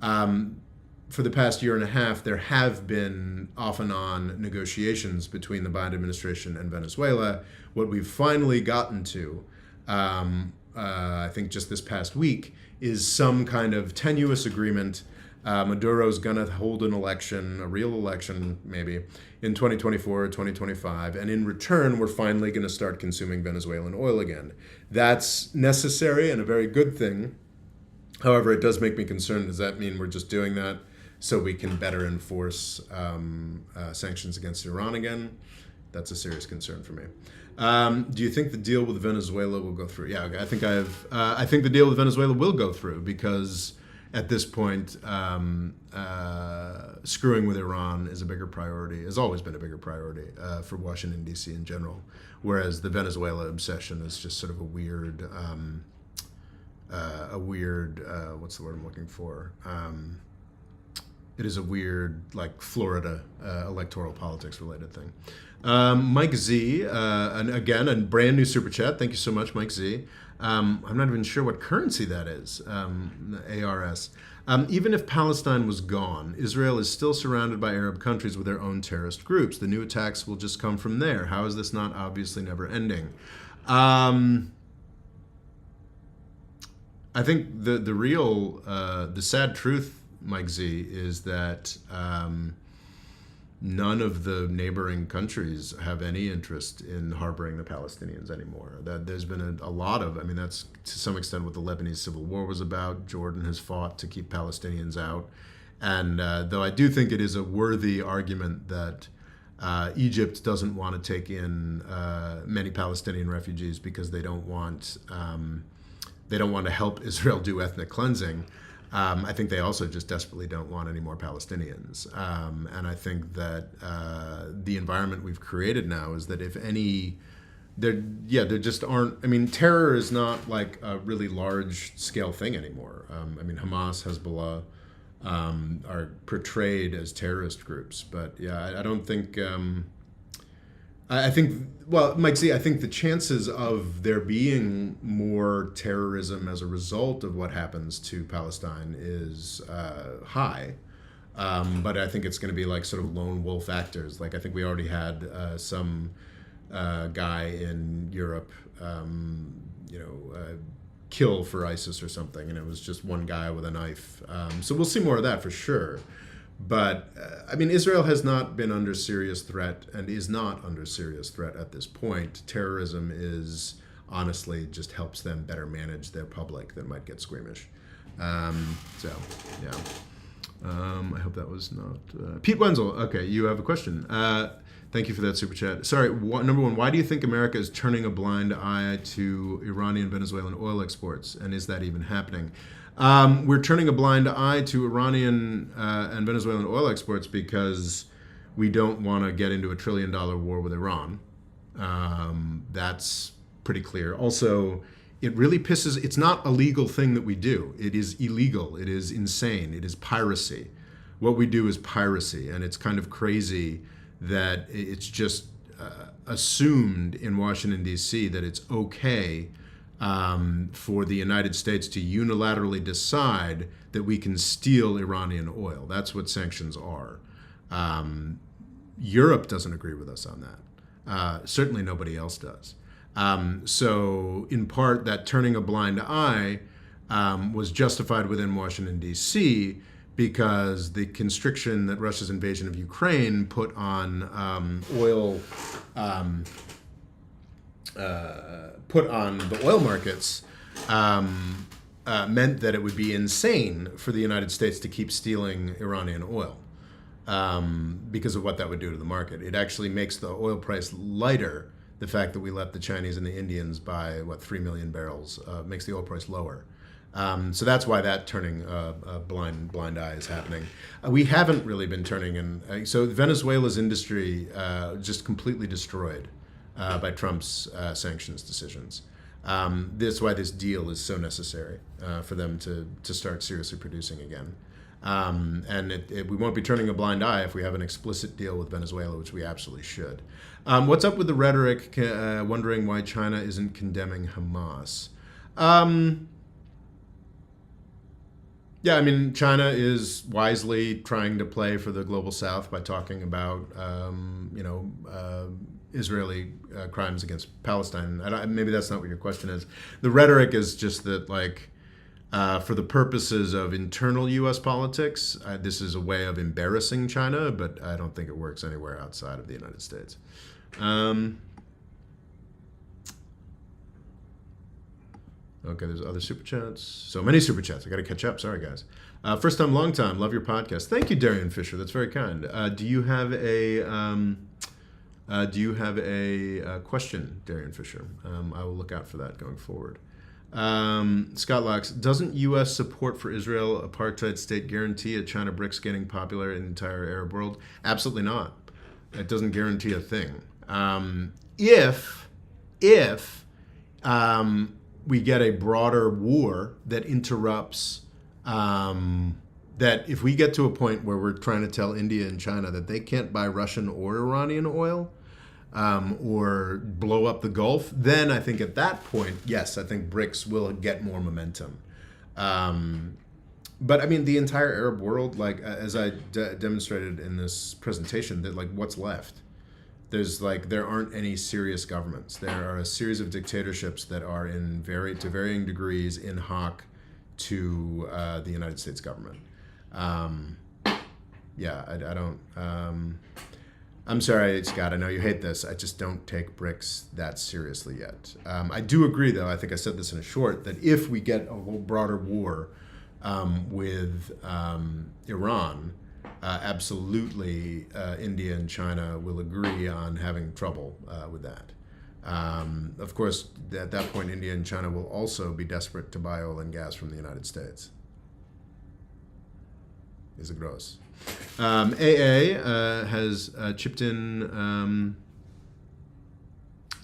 For the past year and a half, there have been off and on negotiations between the Biden administration and Venezuela. What we've finally gotten to, I think just this past week, is some kind of tenuous agreement. Maduro's going to hold an election, a real election maybe, in 2024 or 2025. And in return, we're finally going to start consuming Venezuelan oil again. That's necessary and a very good thing. However, it does make me concerned. Does that mean we're just doing that so we can better enforce sanctions against Iran again? That's a serious concern for me. Do you think the deal with Venezuela will go through? Yeah, I think the deal with Venezuela will go through because at this point, screwing with Iran is a bigger priority, has always been a bigger priority for Washington, D.C. in general, whereas the Venezuela obsession is just sort of a weird, what's the word I'm looking for? It is a weird, like Florida electoral politics related thing. Mike Z, and again, a brand new super chat. Thank you so much, Mike Z. I'm not even sure what currency that is, ARS. Even if Palestine was gone, Israel is still surrounded by Arab countries with their own terrorist groups. The new attacks will just come from there. How is this not obviously never ending? I think the real, the sad truth, Mike Z, is that none of the neighboring countries have any interest in harboring the Palestinians anymore. That there's been a lot of, I mean, that's to some extent what the Lebanese Civil War was about. Jordan has fought to keep Palestinians out. And though I do think it is a worthy argument that Egypt doesn't want to take in many Palestinian refugees because they don't want to help Israel do ethnic cleansing. I think they also just desperately don't want any more Palestinians. And I think that the environment we've created now is that if any, there just aren't, I mean, terror is not like a really large scale thing anymore. I mean, Hamas, Hezbollah are portrayed as terrorist groups. But yeah, I don't think, I think, well, Mike Z, I think the chances of there being more terrorism as a result of what happens to Palestine is high. But I think it's going to be like sort of lone wolf actors. Like I think we already had some guy in Europe, kill for ISIS or something, and it was just one guy with a knife. So we'll see more of that for sure. But I mean, Israel has not been under serious threat and is not under serious threat at this point. Terrorism is honestly just helps them better manage their public that might get squeamish. So, yeah. I hope that was not Pete Wenzel. Okay, you have a question. Thank you for that super chat. Sorry, number one, why do you think America is turning a blind eye to Iranian, Venezuelan oil exports, and is that even happening? We're turning a blind eye to Iranian and Venezuelan oil exports because we don't want to get into a $1 trillion war with Iran. That's pretty clear. Also, it really pisses, it's not a legal thing that we do. It is illegal. It is insane. It is piracy. What we do is piracy, and it's kind of crazy that it's just assumed in Washington, D.C. that it's okay for the United States to unilaterally decide that we can steal Iranian oil. That's what sanctions are. Europe doesn't agree with us on that. Certainly nobody else does. So in part, that turning a blind eye was justified within Washington, D.C., because the constriction that Russia's invasion of Ukraine put on oil, put on the oil markets, meant that it would be insane for the United States to keep stealing Iranian oil because of what that would do to the market. It actually makes the oil price lighter. The fact that we let the Chinese and the Indians buy, 3 million barrels, makes the oil price lower. So that's why that turning a blind eye is happening. We haven't really been turning in. So Venezuela's industry just completely destroyed by Trump's sanctions decisions. That's why this deal is so necessary for them to start seriously producing again. And we won't be turning a blind eye if we have an explicit deal with Venezuela, which we absolutely should. What's up with the rhetoric wondering why China isn't condemning Hamas? Yeah, I mean, China is wisely trying to play for the global south by talking about, Israeli crimes against Palestine. Maybe that's not what your question is. The rhetoric is just that, for the purposes of internal U.S. politics, this is a way of embarrassing China, but I don't think it works anywhere outside of the United States. Okay, there's other super chats. So many super chats. I got to catch up. Sorry, guys. First time, long time. Love your podcast. Thank you, Darian Fisher. That's very kind. Do you have a question, Darian Fisher? I will look out for that going forward. Scott Locks, doesn't U.S. support for Israel apartheid state guarantee a China BRICS getting popular in the entire Arab world? Absolutely not. It doesn't guarantee a thing. If we get a broader war that interrupts, that if we get to a point where we're trying to tell India and China that they can't buy Russian or Iranian oil, or blow up the Gulf, then I think at that point, yes, I think BRICS will get more momentum. But I mean, the entire Arab world, as I demonstrated in this presentation, that what's left? There aren't any serious governments. There are a series of dictatorships that are to varying degrees in hoc to the United States government. I don't. I'm sorry, Scott. I know you hate this. I just don't take BRICS that seriously yet. I do agree, though. I think I said this in a short, that if we get a broader war with Iran, absolutely, India and China will agree on having trouble with that. Of course, at that point, India and China will also be desperate to buy oil and gas from the United States. Is it gross? AA has chipped in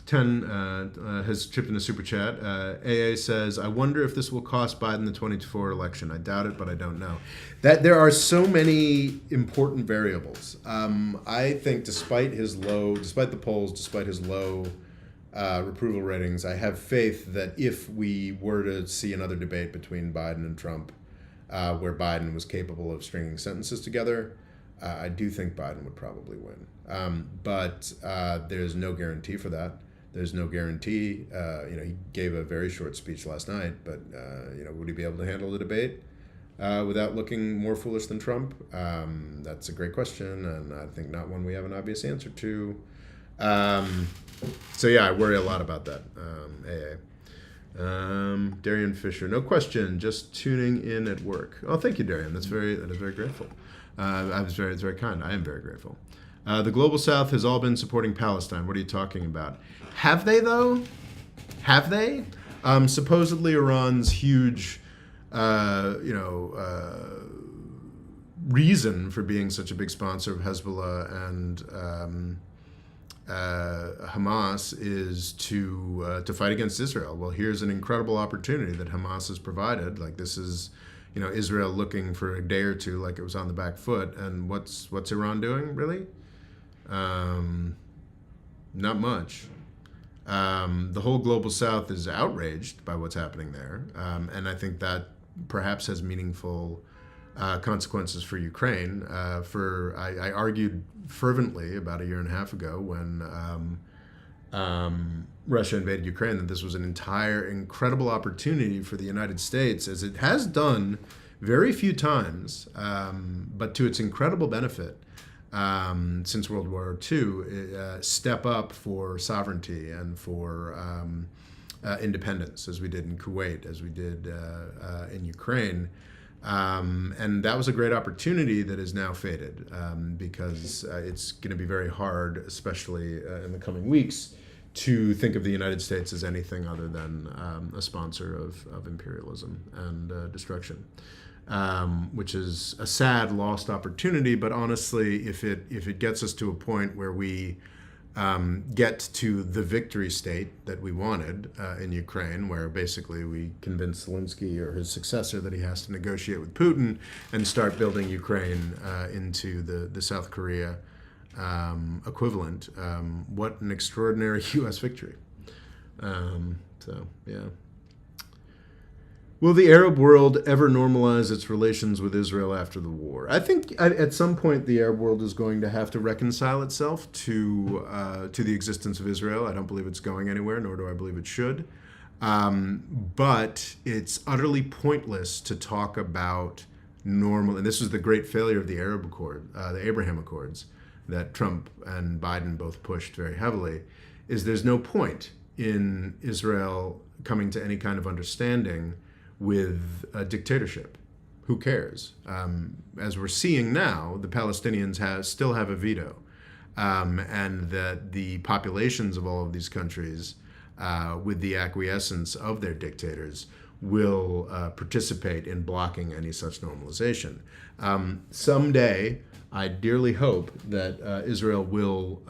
10 has chipped in a super chat. AA says, I wonder if this will cost Biden the 2024 election. I doubt it, but I don't know. That there are so many important variables. I think despite the polls, despite his low approval ratings, I have faith that if we were to see another debate between Biden and Trump, where Biden was capable of stringing sentences together, I do think Biden would probably win. But there's no guarantee for that. There's no guarantee. He gave a very short speech last night, but would he be able to handle the debate without looking more foolish than Trump? That's a great question, and I think not one we have an obvious answer to. So yeah, I worry a lot about that. AA. Darian Fisher, no question, just tuning in at work. Oh, thank you, Darian. That is very grateful. It's very kind. I am very grateful. The Global South has all been supporting Palestine. What are you talking about? Have they, though? Have they? Supposedly Iran's huge, reason for being such a big sponsor of Hezbollah and Hamas is to fight against Israel. Well, here's an incredible opportunity that Hamas has provided. Like, this is, Israel looking for a day or two, like it was on the back foot. And what's Iran doing, really? Not much. The whole Global South is outraged by what's happening there, and I think that perhaps has meaningful consequences for Ukraine. I argued fervently about a year and a half ago when Russia invaded Ukraine that this was an incredible opportunity for the United States, as it has done very few times, but to its incredible benefit since World War II, step up for sovereignty and for independence, as we did in Kuwait, as we did in Ukraine. And that was a great opportunity that is now faded because it's going to be very hard, especially in the coming weeks, to think of the United States as anything other than a sponsor of imperialism and destruction, which is a sad lost opportunity. But honestly, if it gets us to a point where we get to the victory state that we wanted in Ukraine, where basically we convince Zelensky or his successor that he has to negotiate with Putin and start building Ukraine into the South Korea equivalent, what an extraordinary U.S. victory. Yeah. Will the Arab world ever normalize its relations with Israel after the war? I think at some point the Arab world is going to have to reconcile itself to the existence of Israel. I don't believe it's going anywhere, nor do I believe it should. But it's utterly pointless to talk about normal, and this was the great failure of the Arab Accord, the Abraham Accords, that Trump and Biden both pushed very heavily, is there's no point in Israel coming to any kind of understanding with a dictatorship. Who cares? As we're seeing now, the Palestinians still have a veto, and that the populations of all of these countries, with the acquiescence of their dictators, will participate in blocking any such normalization. Someday, I dearly hope that Israel will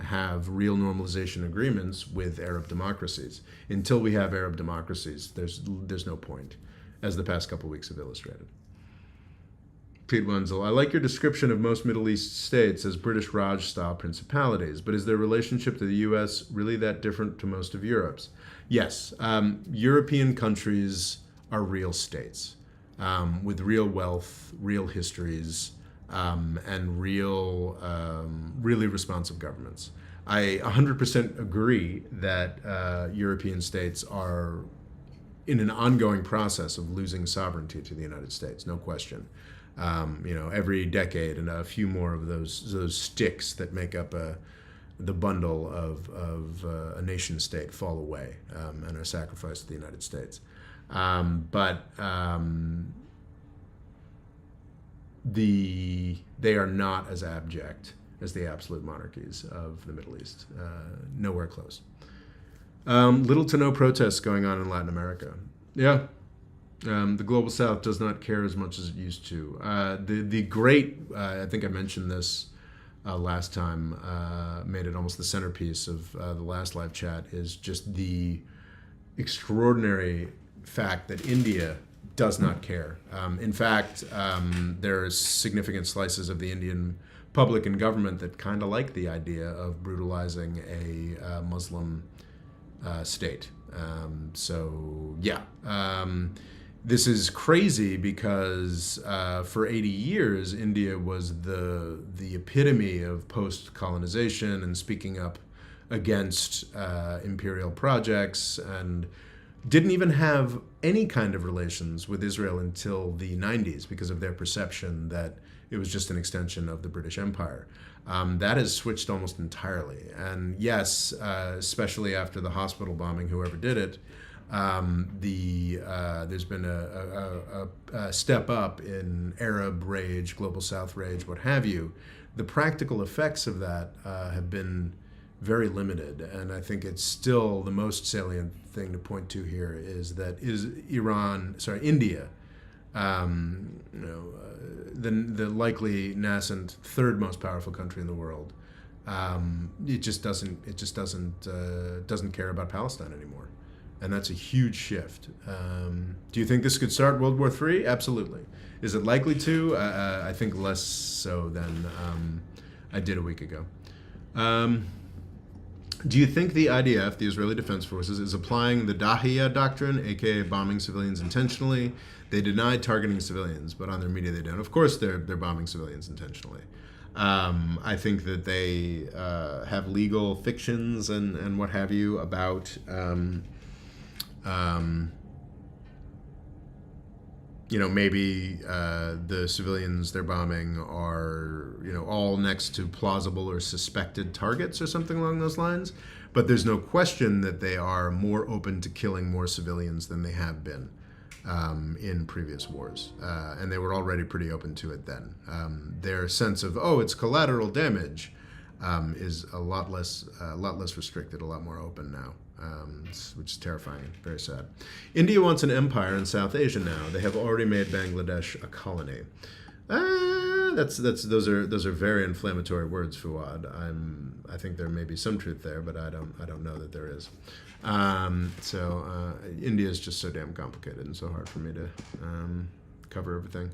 have real normalization agreements with Arab democracies. Until we have Arab democracies, there's no point, as the past couple weeks have illustrated. Pete Wenzel, I like your description of most Middle East states as British Raj-style principalities, but is their relationship to the U.S. really that different to most of Europe's? Yes, European countries are real states with real wealth, real histories, and really responsive governments. I 100% agree that European states are in an ongoing process of losing sovereignty to the United States, no question. Every decade and a few more of those sticks that make up the bundle of a nation state fall away and are sacrificed to the United States. They are not as abject as the absolute monarchies of the Middle East. Nowhere close. Little to no protests going on in Latin America. Yeah. The Global South does not care as much as it used to. The great, I think I mentioned this last time, made it almost the centerpiece of the last live chat, is just the extraordinary fact that India does not care. In fact, there are significant slices of the Indian public and government that kind of like the idea of brutalizing a Muslim state. So yeah, this is crazy because for 80 years India was the epitome of post-colonization and speaking up against imperial projects, and didn't even have any kind of relations with Israel until the 90s because of their perception that it was just an extension of the British Empire. That has switched almost entirely. And yes, especially after the hospital bombing, whoever did it, there's been a step up in Arab rage, global South rage, what have you. The practical effects of that have been very limited, and I think it's still the most salient thing to point to here is that India, the likely nascent third most powerful country in the world, it just doesn't care about Palestine anymore, and that's a huge shift. Do you think this could start World War III? Absolutely. Is it likely to? I think less so than I did a week ago. Do you think the IDF, the Israeli Defense Forces, is applying the Dahiya doctrine, aka bombing civilians intentionally? They deny targeting civilians, but on their media they don't. Of course, they're bombing civilians intentionally. I think that they have legal fictions and what have you about maybe the civilians they're bombing are, all next to plausible or suspected targets or something along those lines. But there's no question that they are more open to killing more civilians than they have been in previous wars. And they were already pretty open to it then. Their sense of, it's collateral damage is a lot less restricted, a lot more open now. Which is terrifying, very sad. India wants an empire in South Asia now. They have already made Bangladesh a colony. Those are very inflammatory words, Fuad. I think there may be some truth there, but I don't know that there is. India is just so damn complicated and so hard for me to cover everything.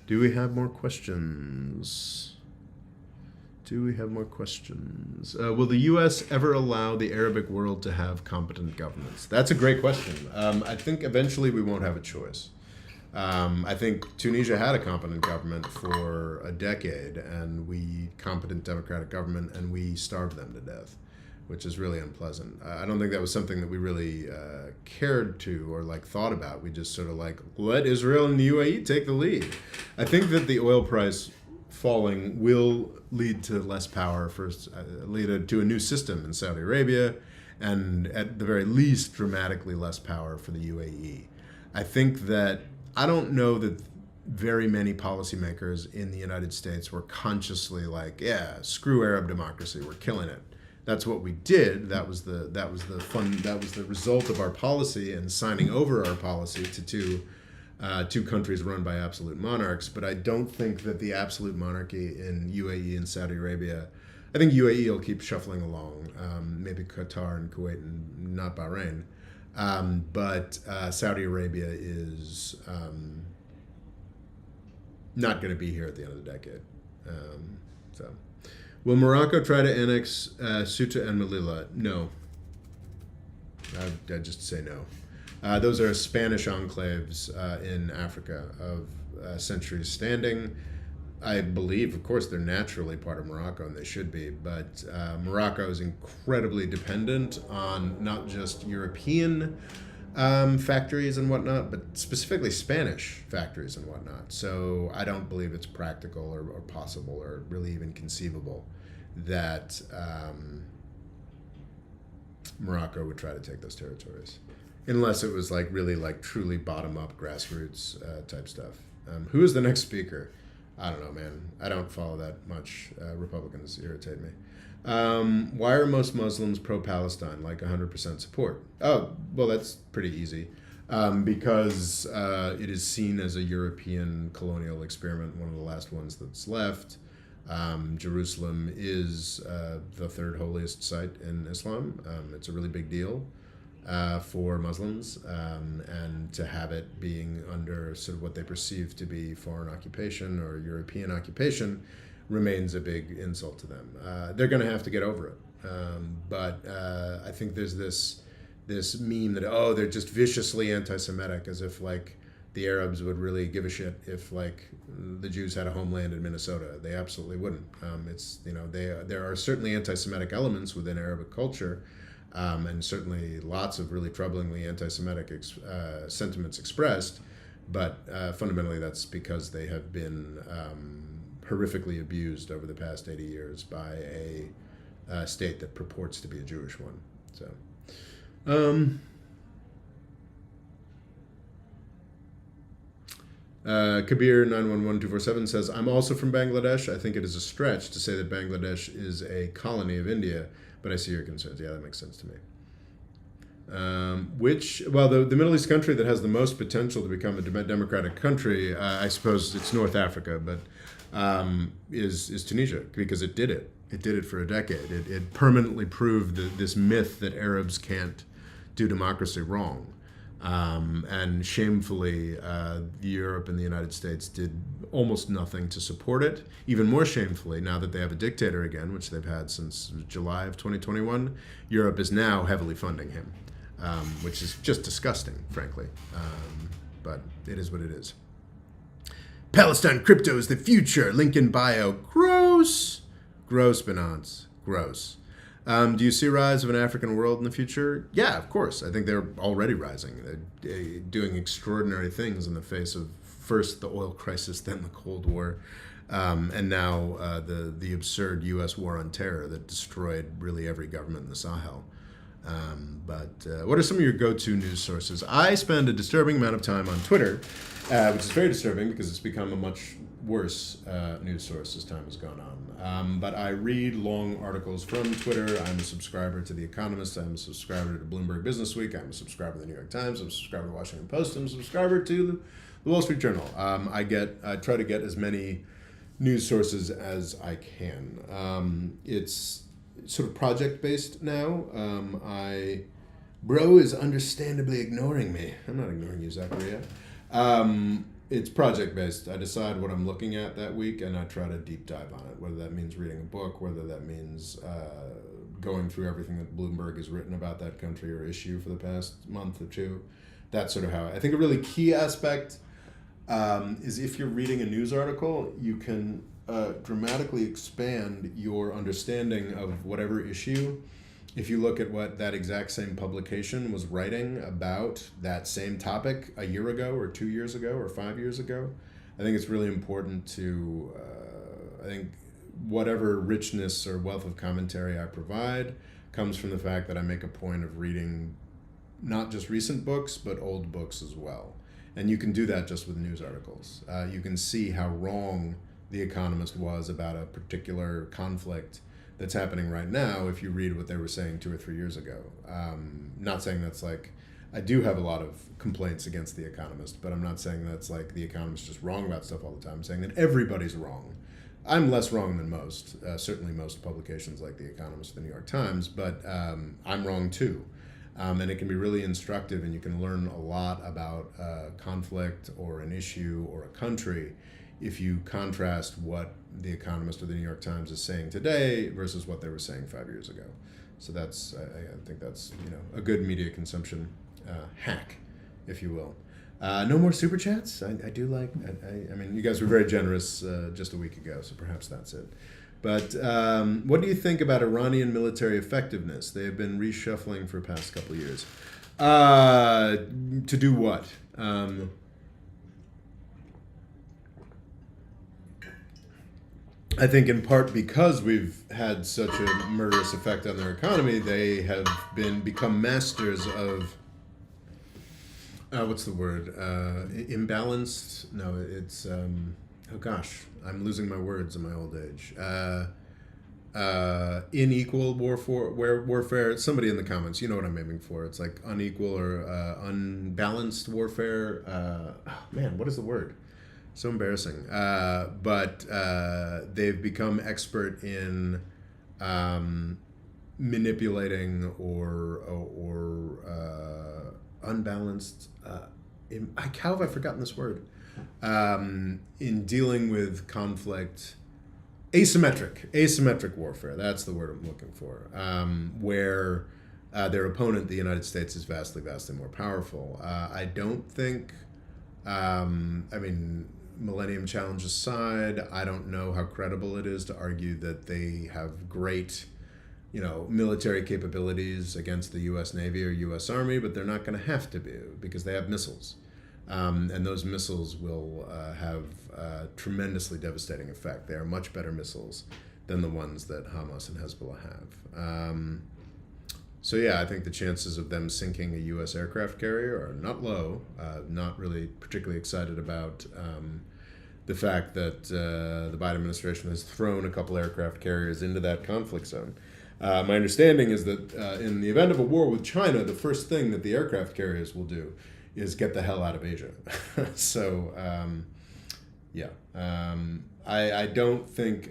Do we have more questions? Will the U.S. ever allow the Arabic world to have competent governments? That's a great question. I think eventually we won't have a choice. I think Tunisia had a competent government for a decade, competent democratic government, and we starved them to death, which is really unpleasant. I don't think that was something that we really cared to or thought about. We just sort of let Israel and the UAE take the lead. I think that the oil price falling will lead to less power first, lead to a new system in Saudi Arabia, and at the very least dramatically less power for the UAE. I don't know that very many policymakers in the United States were consciously screw Arab democracy, we're killing it. That's what we did. That was the result of our policy and signing over our policy to two countries run by absolute monarchs. But I don't think that the absolute monarchy in UAE and Saudi Arabia, I think UAE will keep shuffling along, maybe Qatar and Kuwait and not Bahrain. But Saudi Arabia is not going to be here at the end of the decade. Will Morocco try to annex Ceuta and Melilla? No. I'd just say no. Those are Spanish enclaves in Africa of centuries standing. I believe, of course, they're naturally part of Morocco, and they should be, but Morocco is incredibly dependent on not just European factories and whatnot, but specifically Spanish factories and whatnot. So I don't believe it's practical or possible or really even conceivable that Morocco would try to take those territories, unless it was really truly bottom-up grassroots type stuff. Who is the next speaker? I don't know, man. I don't follow that much. Republicans irritate me. Why are most Muslims pro-Palestine, 100% support? Oh, well, that's pretty easy. because it is seen as a European colonial experiment, one of the last ones that's left. Jerusalem is the third holiest site in Islam. It's a really big deal for Muslims, and to have it being under sort of what they perceive to be foreign occupation or European occupation remains a big insult to them. They're going to have to get over it. But I think there's this meme that, oh, they're just viciously anti-Semitic, as if like the Arabs would really give a shit if like the Jews had a homeland in Minnesota. They absolutely wouldn't. There are certainly anti-Semitic elements within Arabic culture, and certainly lots of really troublingly anti-Semitic sentiments expressed, but fundamentally that's because they have been horrifically abused over the past 80 years by a state that purports to be a Jewish one. So. Kabir 911247 says, I'm also from Bangladesh. I think it is a stretch to say that Bangladesh is a colony of India, but I see your concerns. Yeah, that makes sense to me. The Middle East country that has the most potential to become a democratic country, I suppose it's North Africa, but is Tunisia, because it did it. It did it for a decade. It permanently proved this myth that Arabs can't do democracy wrong. And shamefully, Europe and the United States did almost nothing to support it. Even more shamefully, now that they have a dictator again, which they've had since July of 2021, Europe is now heavily funding him, which is just disgusting, frankly. But it is what it is. Palestine crypto is the future. Link in bio. Gross. Gross, Binance. Gross. Do you see a rise of an African world in the future? Yeah, of course. I think they're already rising. They're doing extraordinary things in the face of first the oil crisis, then the Cold War, and now the absurd U.S. war on terror that destroyed really every government in the Sahel. But what are some of your go-to news sources? I spend a disturbing amount of time on Twitter, which is very disturbing because it's become a much worse news source as time has gone on. But I read long articles from Twitter. I'm a subscriber to The Economist. I'm a subscriber to Bloomberg Businessweek. I'm a subscriber to The New York Times. I'm a subscriber to The Washington Post. I'm a subscriber to The Wall Street Journal. I try to get as many news sources as I can. It's sort of project-based now. Bro is understandably ignoring me. I'm not ignoring you, Zachariah. It's project-based. I decide what I'm looking at that week, and I try to deep dive on it, whether that means reading a book, whether that means going through everything that Bloomberg has written about that country or issue for the past month or two. That's sort of how I think a really key aspect is if you're reading a news article, you can dramatically expand your understanding of whatever issue if you look at what that exact same publication was writing about that same topic a year ago or 2 years ago or 5 years ago. I think it's really important to, I think whatever richness or wealth of commentary I provide comes from the fact that I make a point of reading not just recent books, but old books as well. And you can do that just with news articles. You can see how wrong The Economist was about a particular conflict that's happening right now if you read what they were saying 2 or 3 years ago. Not saying that's like, I do have a lot of complaints against The Economist, but I'm not saying that's like The Economist is just wrong about stuff all the time. I'm saying that everybody's wrong. I'm less wrong than most, certainly most publications like The Economist, The New York Times, but I'm wrong too. And it can be really instructive, and you can learn a lot about conflict or an issue or a country if you contrast what The Economist or The New York Times is saying today versus what they were saying 5 years ago. So that's, I think that's, a good media consumption hack, if you will. No more super chats. I do like, I mean, you guys were very generous just a week ago, so perhaps that's it. But what do you think about Iranian military effectiveness? They have been reshuffling for the past couple of years. To do what? I think in part because we've had such a murderous effect on their economy, they have become masters of, what's the word? Imbalanced? No, it's, oh gosh, I'm losing my words in my old age. unequal warfare. Somebody in the comments, you know what I'm aiming for. It's like unequal or unbalanced warfare. Man, what is the word? So embarrassing. But they've become expert in manipulating or unbalanced. How have I forgotten this word? In dealing with conflict. Asymmetric warfare. That's the word I'm looking for. Where their opponent, the United States, is vastly more powerful. I don't think. I mean, Millennium Challenge aside, I don't know how credible it is to argue that they have great, military capabilities against the U.S. Navy or U.S. Army, but they're not going to have to be because they have missiles. And those missiles will have a tremendously devastating effect. They are much better missiles than the ones that Hamas and Hezbollah have. So yeah, I think the chances of them sinking a U.S. aircraft carrier are not low. Not really particularly excited about the fact that the Biden administration has thrown a couple aircraft carriers into that conflict zone. My understanding is that in the event of a war with China, the first thing that the aircraft carriers will do is get the hell out of Asia. So, I think,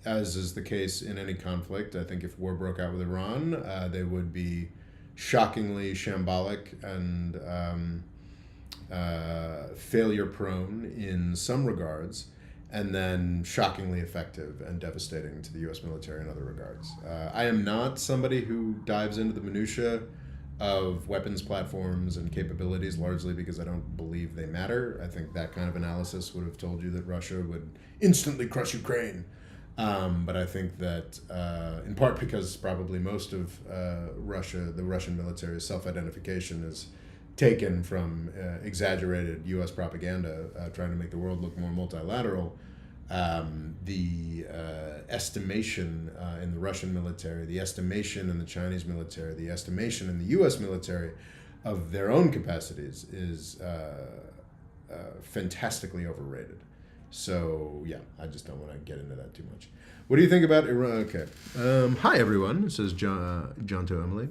as is the case in any conflict, I think if war broke out with Iran, they would be shockingly shambolic and failure prone in some regards, and then shockingly effective and devastating to the U.S. military in other regards. I am not somebody who dives into the minutiae of weapons platforms and capabilities, largely because I don't believe they matter. I think that kind of analysis would have told you that Russia would instantly crush Ukraine. But I think that, in part because probably most of the Russian military's self-identification is taken from exaggerated U.S. propaganda trying to make the world look more multilateral, the estimation in the Russian military, the estimation in the Chinese military, the estimation in the U.S. military of their own capacities is fantastically overrated. So, yeah, I just don't want to get into that too much. What do you think about Iran? Okay. Hi, everyone, says John to Emily.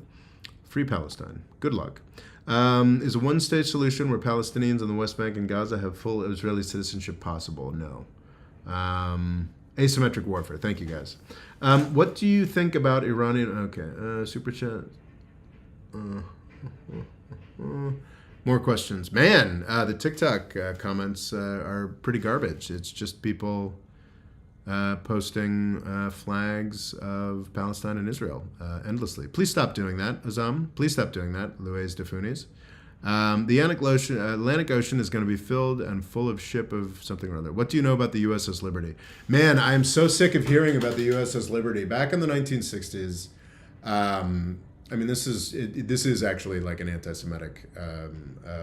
Free Palestine. Good luck. Is a one-state solution where Palestinians on the West Bank and Gaza have full Israeli citizenship possible? No. Asymmetric warfare. Thank you, guys. What do you think about Iranian... Okay. Super chat. More questions. Man, the TikTok comments are pretty garbage. It's just people posting flags of Palestine and Israel endlessly. Please stop doing that, Azam. Please stop doing that, Luis de Funes. The Atlantic Ocean is going to be filled and full of ship of something or other. What do you know about the USS Liberty? Man, I am so sick of hearing about the USS Liberty. Back in the 1960s, I mean, this is actually like an anti-Semitic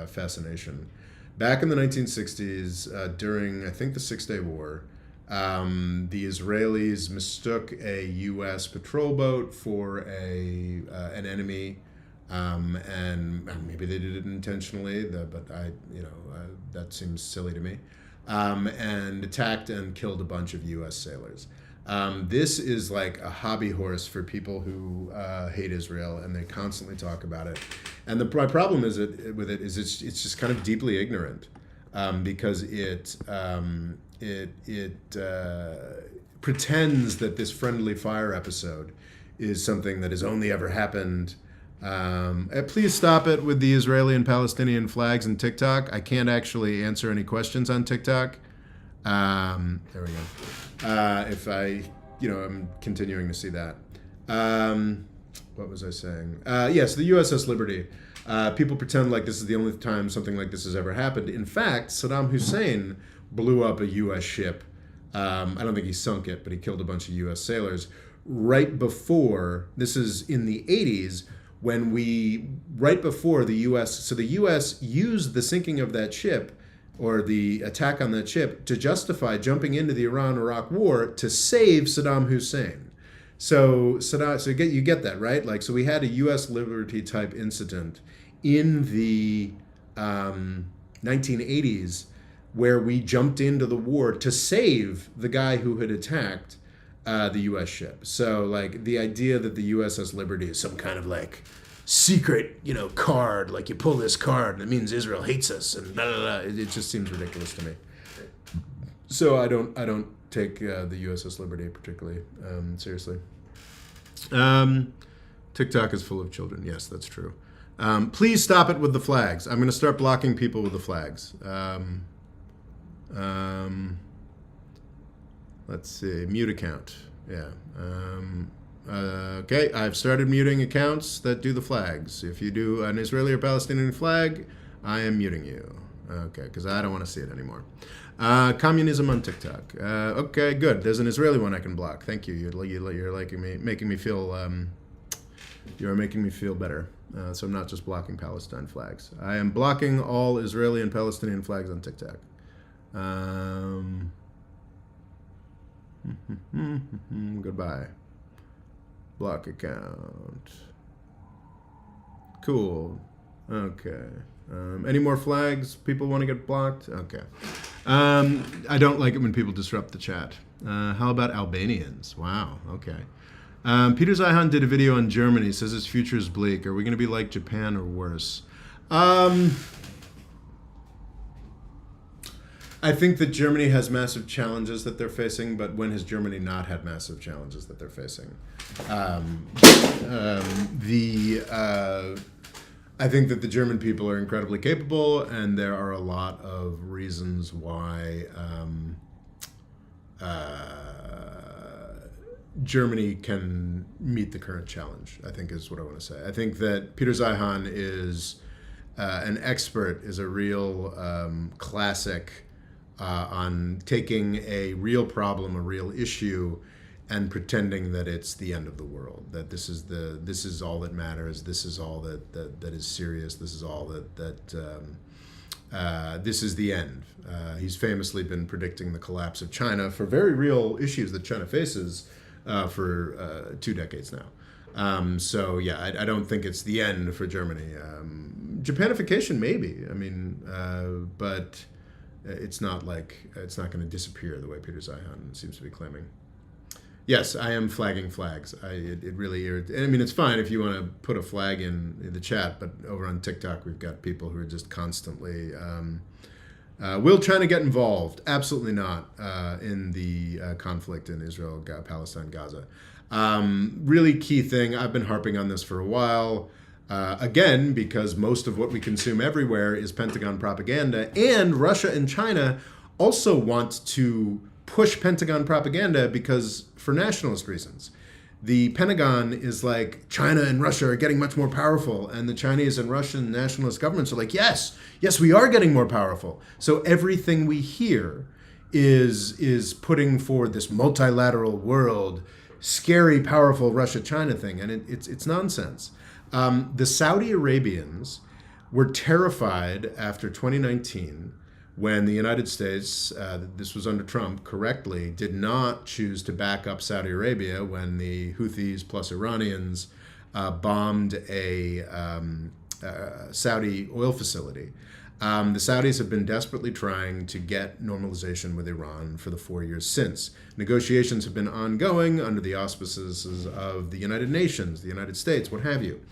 fascination. Back in the 1960s, during, I think, the Six-Day War, the Israelis mistook a U.S. patrol boat for an enemy, and maybe they did it intentionally, but that seems silly to me, and attacked and killed a bunch of U.S. sailors. This is like a hobby horse for people who hate Israel, and they constantly talk about it. And my problem with it is it's just kind of deeply ignorant, because it pretends that this friendly fire episode is something that has only ever happened. Please stop it with the Israeli and Palestinian flags and TikTok. I can't actually answer any questions on TikTok. There we go. If I'm continuing to see that. What was I saying? Yes, the USS Liberty. People pretend like this is the only time something like this has ever happened. In fact, Saddam Hussein blew up a U.S. ship. I don't think he sunk it, but he killed a bunch of U.S. sailors right before, this is in the 80s, right before the U.S., so the U.S. used the sinking of that ship or the attack on that ship to justify jumping into the Iran-Iraq war to save Saddam Hussein. So you get that, right? Like, so we had a U.S. Liberty type incident in the 1980s where we jumped into the war to save the guy who had attacked, the U.S. ship. So like the idea that the USS Liberty is some kind of like secret, card, like you pull this card and it means Israel hates us and blah, blah, blah. It just seems ridiculous to me. So I don't take the USS Liberty particularly seriously. TikTok is full of children. Yes, that's true. Please stop it with the flags. I'm going to start blocking people with the flags. Let's see. Mute account. Yeah. Okay, I've started muting accounts that do the flags. If you do an Israeli or Palestinian flag, I am muting you. Okay, because I don't want to see it anymore. Communism on TikTok. Okay, good. There's an Israeli one I can block. Thank you. You're liking me, making me feel. You're making me feel better. So I'm not just blocking Palestine flags. I am blocking all Israeli and Palestinian flags on TikTok. Goodbye. Block account. Cool. Okay. Any more flags people want to get blocked? Okay. I don't like it when people disrupt the chat. How about Albanians? Wow. Okay. Peter Zeihan did a video on Germany. Says its future is bleak. Are we going to be like Japan or worse? I think that Germany has massive challenges that they're facing, but when has Germany not had massive challenges that they're facing? I think that the German people are incredibly capable, and there are a lot of reasons why Germany can meet the current challenge, I think is what I want to say. I think that Peter Zeihan is an expert, is a real classic on taking a real problem, a real issue, and pretending that it's the end of the world, that this is all that matters, this is all that is serious, this is all this is the end. He's famously been predicting the collapse of China for very real issues that China faces for 2 decades now. So yeah, I don't think it's the end for Germany. Japanification maybe, but it's not going to disappear the way Peter Zeihan seems to be claiming. Yes, I am flagging flags. It really irritates. It's fine if you want to put a flag in the chat, but over on TikTok we've got people who are just constantly. Will China get involved? Absolutely not in the conflict in Israel, Palestine, Gaza. Really key thing. I've been harping on this for a while. Again, because most of what we consume everywhere is Pentagon propaganda, and Russia and China also want to push Pentagon propaganda because for nationalist reasons. The Pentagon is like, China and Russia are getting much more powerful, and the Chinese and Russian nationalist governments are like, yes, we are getting more powerful. So everything we hear is putting forward this multilateral world, scary, powerful Russia-China thing, and it's nonsense. The Saudi Arabians were terrified after 2019 when the United States, this was under Trump, correctly did not choose to back up Saudi Arabia when the Houthis plus Iranians bombed a Saudi oil facility. The Saudis have been desperately trying to get normalization with Iran for the 4 years since. Negotiations have been ongoing under the auspices of the United Nations, the United States, what have you.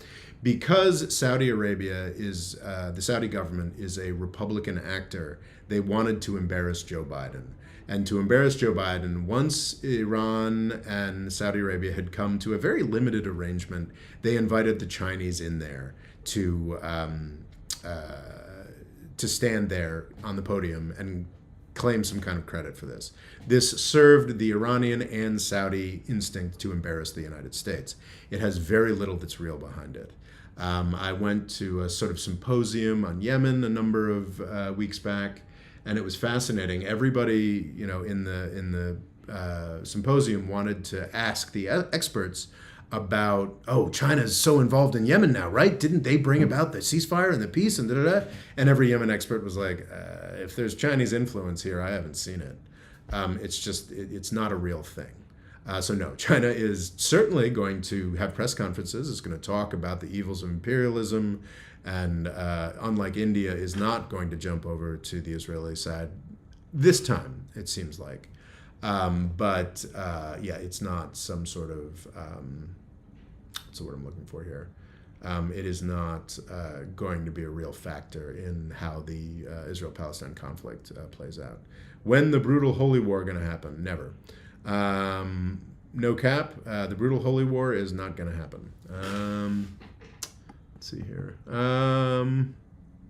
Because Saudi Arabia is, the Saudi government is a Republican actor, they wanted to embarrass Joe Biden. And to embarrass Joe Biden, once Iran and Saudi Arabia had come to a very limited arrangement, they invited the Chinese in there to stand there on the podium and claim some kind of credit for this. This served the Iranian and Saudi instinct to embarrass the United States. It has very little that's real behind it. I went to a sort of symposium on Yemen a number of weeks back, and it was fascinating. Everybody, in the symposium wanted to ask the experts about, China's so involved in Yemen now, right? Didn't they bring about the ceasefire and the peace and da-da-da? And every Yemen expert was like, if there's Chinese influence here, I haven't seen it. It's not a real thing. So no, China is certainly going to have press conferences. It's going to talk about the evils of imperialism, and unlike India, is not going to jump over to the Israeli side this time, it seems like. Yeah, it's not some sort of what's the word I'm looking for here? It is not going to be a real factor in how the Israel-Palestine conflict plays out. When the brutal holy war going to happen? Never. No cap. The brutal holy war is not going to happen. Let's see here.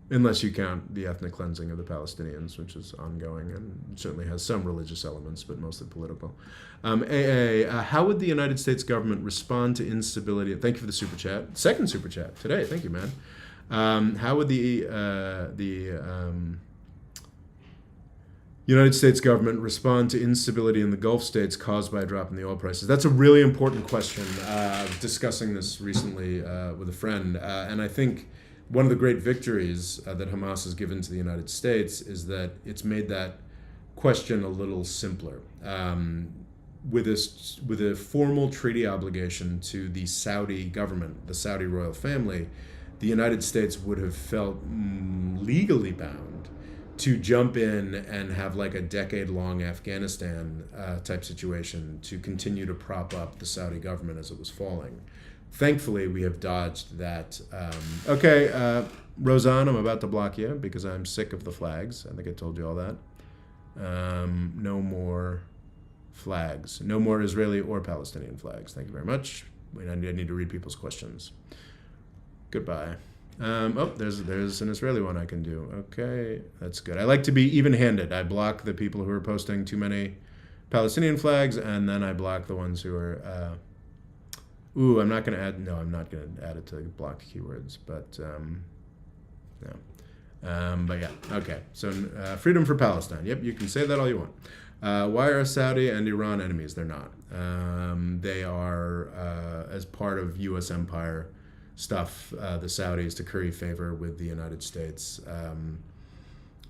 Unless you count the ethnic cleansing of the Palestinians, which is ongoing and certainly has some religious elements, but mostly political. How would the United States government respond to instability? Thank you for the super chat. Second super chat today. Thank you, man. How would the United States government respond to instability in the Gulf states caused by a drop in the oil prices? That's a really important question. I was discussing this recently with a friend, and I think one of the great victories that Hamas has given to the United States is that it's made that question a little simpler. With a formal treaty obligation to the Saudi government, the Saudi royal family, the United States would have felt legally bound to jump in and have like a decade-long Afghanistan type situation to continue to prop up the Saudi government as it was falling. Thankfully, we have dodged that. Roseanne, I'm about to block you because I'm sick of the flags. I think I told you all that. No more flags. No more Israeli or Palestinian flags. Thank you very much. I need to read people's questions. Goodbye. There's an Israeli one I can do. Okay, that's good. I like to be even-handed. I block the people who are posting too many Palestinian flags, and then I block the ones who are... I'm not going to add... No, I'm not going to add it to blocked keywords, but... No. But yeah, okay. So freedom for Palestine. Yep, you can say that all you want. Why are Saudi and Iran enemies? They're not. They are, as part of U.S. empire stuff, the Saudis, to curry favor with the United States,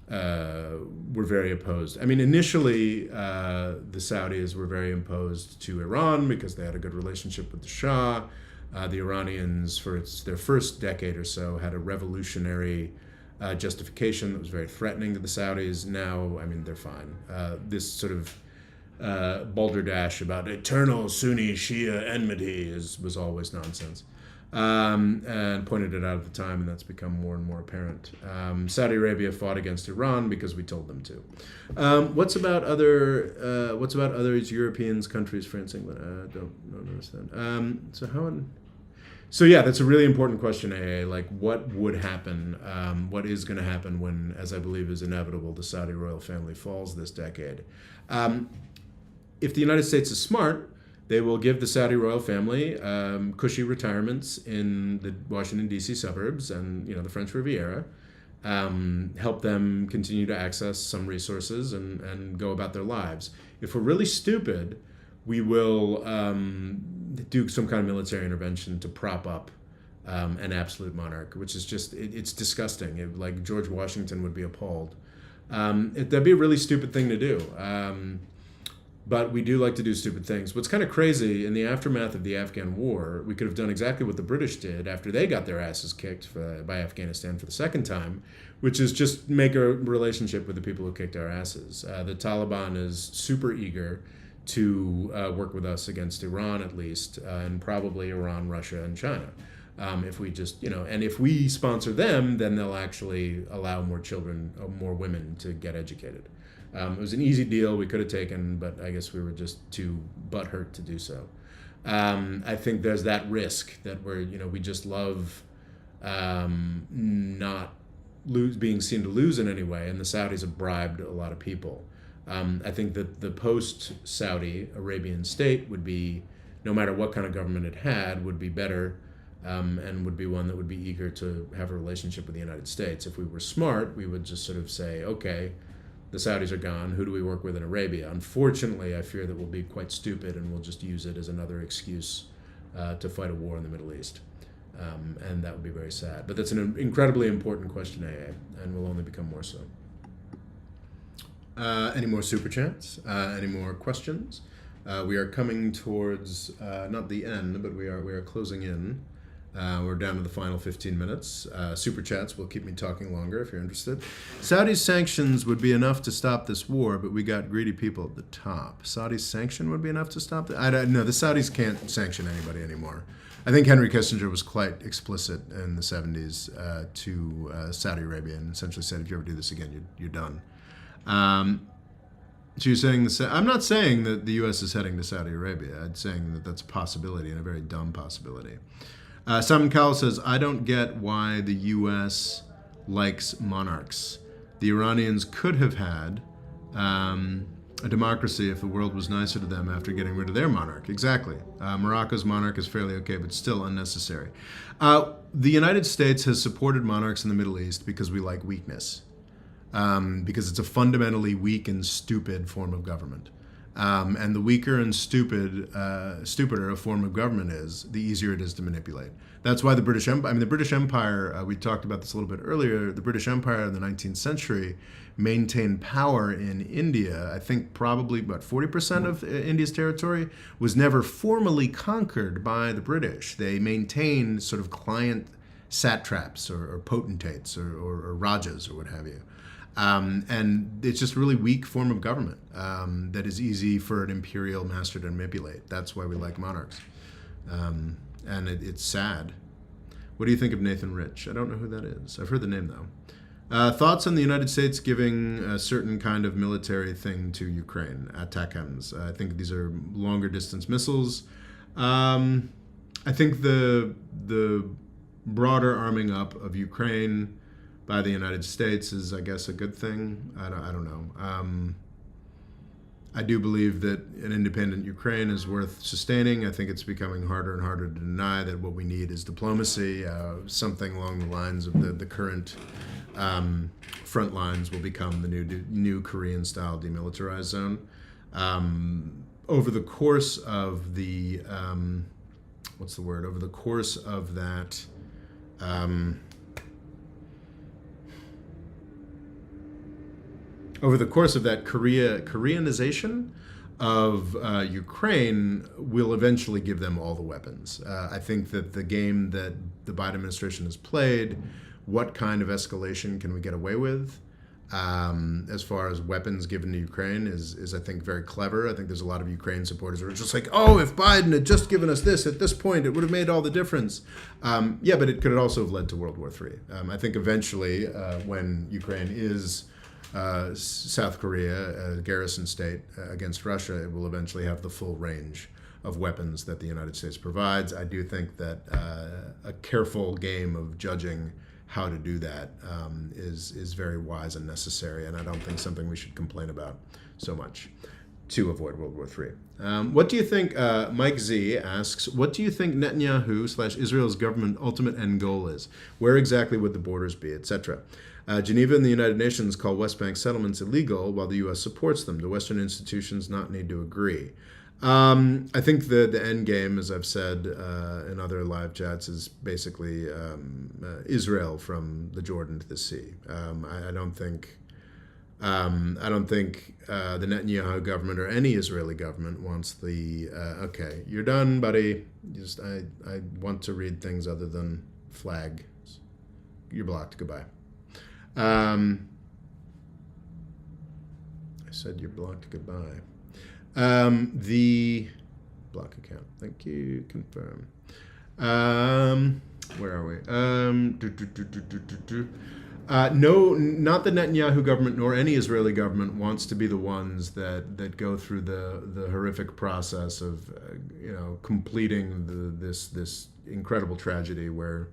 were very opposed. I mean, initially, the Saudis were very opposed to Iran because they had a good relationship with the Shah. The Iranians, for their first decade or so, had a revolutionary justification that was very threatening to the Saudis. Now, I mean, they're fine. This sort of balderdash about eternal Sunni-Shia enmity was always nonsense. And pointed it out at the time, and that's become more and more apparent. Saudi Arabia fought against Iran because we told them to. What's about other European countries, France, England? I don't understand. So yeah, that's a really important question, AA. Like, what would happen? What is going to happen when, as I believe is inevitable, the Saudi royal family falls this decade? If the United States is smart, they will give the Saudi royal family cushy retirements in the Washington, D.C. suburbs and the French Riviera, help them continue to access some resources and go about their lives. If we're really stupid, we will do some kind of military intervention to prop up an absolute monarch, which is just, it's disgusting. Like George Washington would be appalled. That'd be a really stupid thing to do. But we do like to do stupid things. What's kind of crazy, in the aftermath of the Afghan war, we could have done exactly what the British did after they got their asses kicked by Afghanistan for the second time, which is just make a relationship with the people who kicked our asses. The Taliban is super eager to work with us against Iran, at least, and probably Iran, Russia, and China. If we just, and if we sponsor them, then they'll actually allow more children, more women to get educated. It was an easy deal we could have taken, but I guess we were just too butthurt to do so. I think there's that risk that we just love not being seen to lose in any way, and the Saudis have bribed a lot of people. I think that the post-Saudi Arabian state would be, no matter what kind of government it had, would be better and would be one that would be eager to have a relationship with the United States. If we were smart, we would just sort of say, okay, the Saudis are gone, who do we work with in Arabia? Unfortunately, I fear that we'll be quite stupid and we'll just use it as another excuse to fight a war in the Middle East. And that would be very sad. But that's an incredibly important question, AA, and will only become more so. Any more super chats? Any more questions? We are coming towards not the end, but we are closing in We're down to the final 15 minutes. Super chats will keep me talking longer if you're interested. Saudi's sanctions would be enough to stop this war, but we got greedy people at the top. Saudi's sanction would be enough to stop it? I don't know. The Saudis can't sanction anybody anymore. I think Henry Kissinger was quite explicit in the 70s to Saudi Arabia and essentially said, if you ever do this again, you're done. So you're saying I'm not saying that the U.S. is heading to Saudi Arabia. I'm saying that that's a possibility and a very dumb possibility. Simon Cowell says, I don't get why the U.S. likes monarchs. The Iranians could have had a democracy if the world was nicer to them after getting rid of their monarch. Exactly. Morocco's monarch is fairly okay, but still unnecessary. The United States has supported monarchs in the Middle East because we like weakness. Because it's a fundamentally weak and stupid form of government. And the weaker and stupider a form of government is, the easier it is to manipulate. That's why the British Empire, we talked about this a little bit earlier, the British Empire in the 19th century maintained power in India. I think probably about 40% of India's territory was never formally conquered by the British. They maintained sort of client satraps or potentates or rajas or what have you. And it's just a really weak form of government that is easy for an imperial master to manipulate. That's why we like monarchs. And it's sad. What do you think of Nathan Rich? I don't know who that is. I've heard the name, though. Thoughts on the United States giving a certain kind of military thing to Ukraine, ATACMS? I think these are longer distance missiles. I think the broader arming up of Ukraine by the United States is, I guess, a good thing. I don't know. I do believe that an independent Ukraine is worth sustaining. I think it's becoming harder and harder to deny that what we need is diplomacy. Something along the lines of the current front lines will become the new Korean-style demilitarized zone. Over the course of the Over the course of that. Over the course of that Koreanization of Ukraine will eventually give them all the weapons. I think that the game that the Biden administration has played, what kind of escalation can we get away with as far as weapons given to Ukraine is I think, very clever. I think there's a lot of Ukraine supporters who are just like, oh, if Biden had just given us this at this point, it would have made all the difference. Yeah, but it could also have led to World War III. I think eventually when Ukraine is South Korea, a garrison state against Russia, it will eventually have the full range of weapons that the United States provides. I do think that a careful game of judging how to do that is very wise and necessary, and I don't think something we should complain about so much to avoid World War III. What do you think, Mike Z asks, what do you think Netanyahu/Israel's government ultimate end goal is? Where exactly would the borders be, etc.? Geneva and the United Nations call West Bank settlements illegal while the U.S. supports them. Do Western institutions not need to agree? I think the end game, as I've said in other live chats, is basically Israel from the Jordan to the sea. I don't think the Netanyahu government or any Israeli government wants the okay, you're done, buddy. I want to read things other than flag. You're blocked. Goodbye. I said you're blocked. Goodbye. The block account. Thank you. Confirm. Where are we? No, not the Netanyahu government nor any Israeli government wants to be the ones that go through the horrific process of completing this incredible tragedy where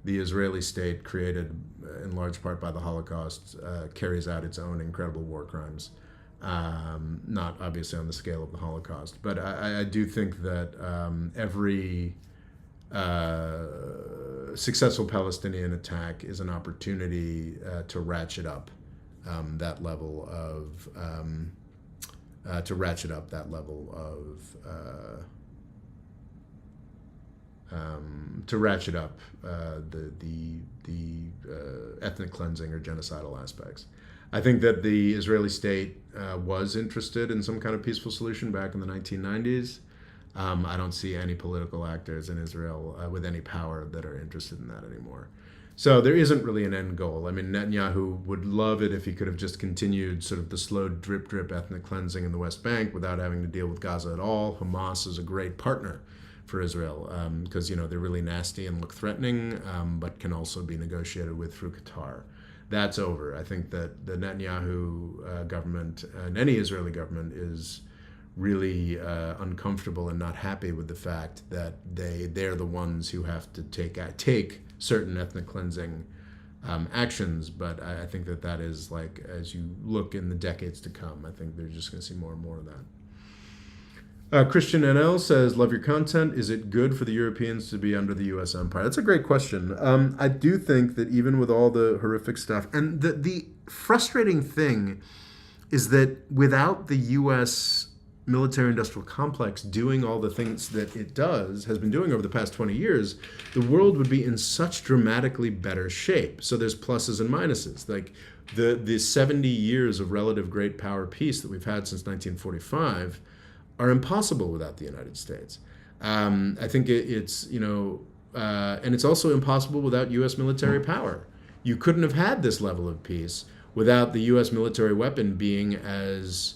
the Israeli state, created in large part by the Holocaust, carries out its own incredible war crimes. Not obviously on the scale of the Holocaust, but I do think that every successful Palestinian attack is an opportunity to ratchet up that level of the ethnic cleansing or genocidal aspects. I think that the Israeli state was interested in some kind of peaceful solution back in the 1990s. I don't see any political actors in Israel with any power that are interested in that anymore. So there isn't really an end goal. I mean, Netanyahu would love it if he could have just continued sort of the slow drip drip ethnic cleansing in the West Bank without having to deal with Gaza at all. Hamas is a great partner for Israel because they're really nasty and look threatening, but can also be negotiated with through Qatar. That's over. I think that the Netanyahu government and any Israeli government is really uncomfortable and not happy with the fact that they're the ones who have to take certain ethnic cleansing actions. But I think that is, like, as you look in the decades to come, I think they're just going to see more and more of that. Christian NL says, love your content. Is it good for the Europeans to be under the U.S. empire? That's a great question. I do think that even with all the horrific stuff, and the frustrating thing is that without the U.S. military-industrial complex doing all the things that has been doing over the past 20 years, the world would be in such dramatically better shape. So there's pluses and minuses. Like the 70 years of relative great power peace that we've had since 1945 are impossible without the United States. I think it's and it's also impossible without U.S. military power. You couldn't have had this level of peace without the U.S. military weapon being as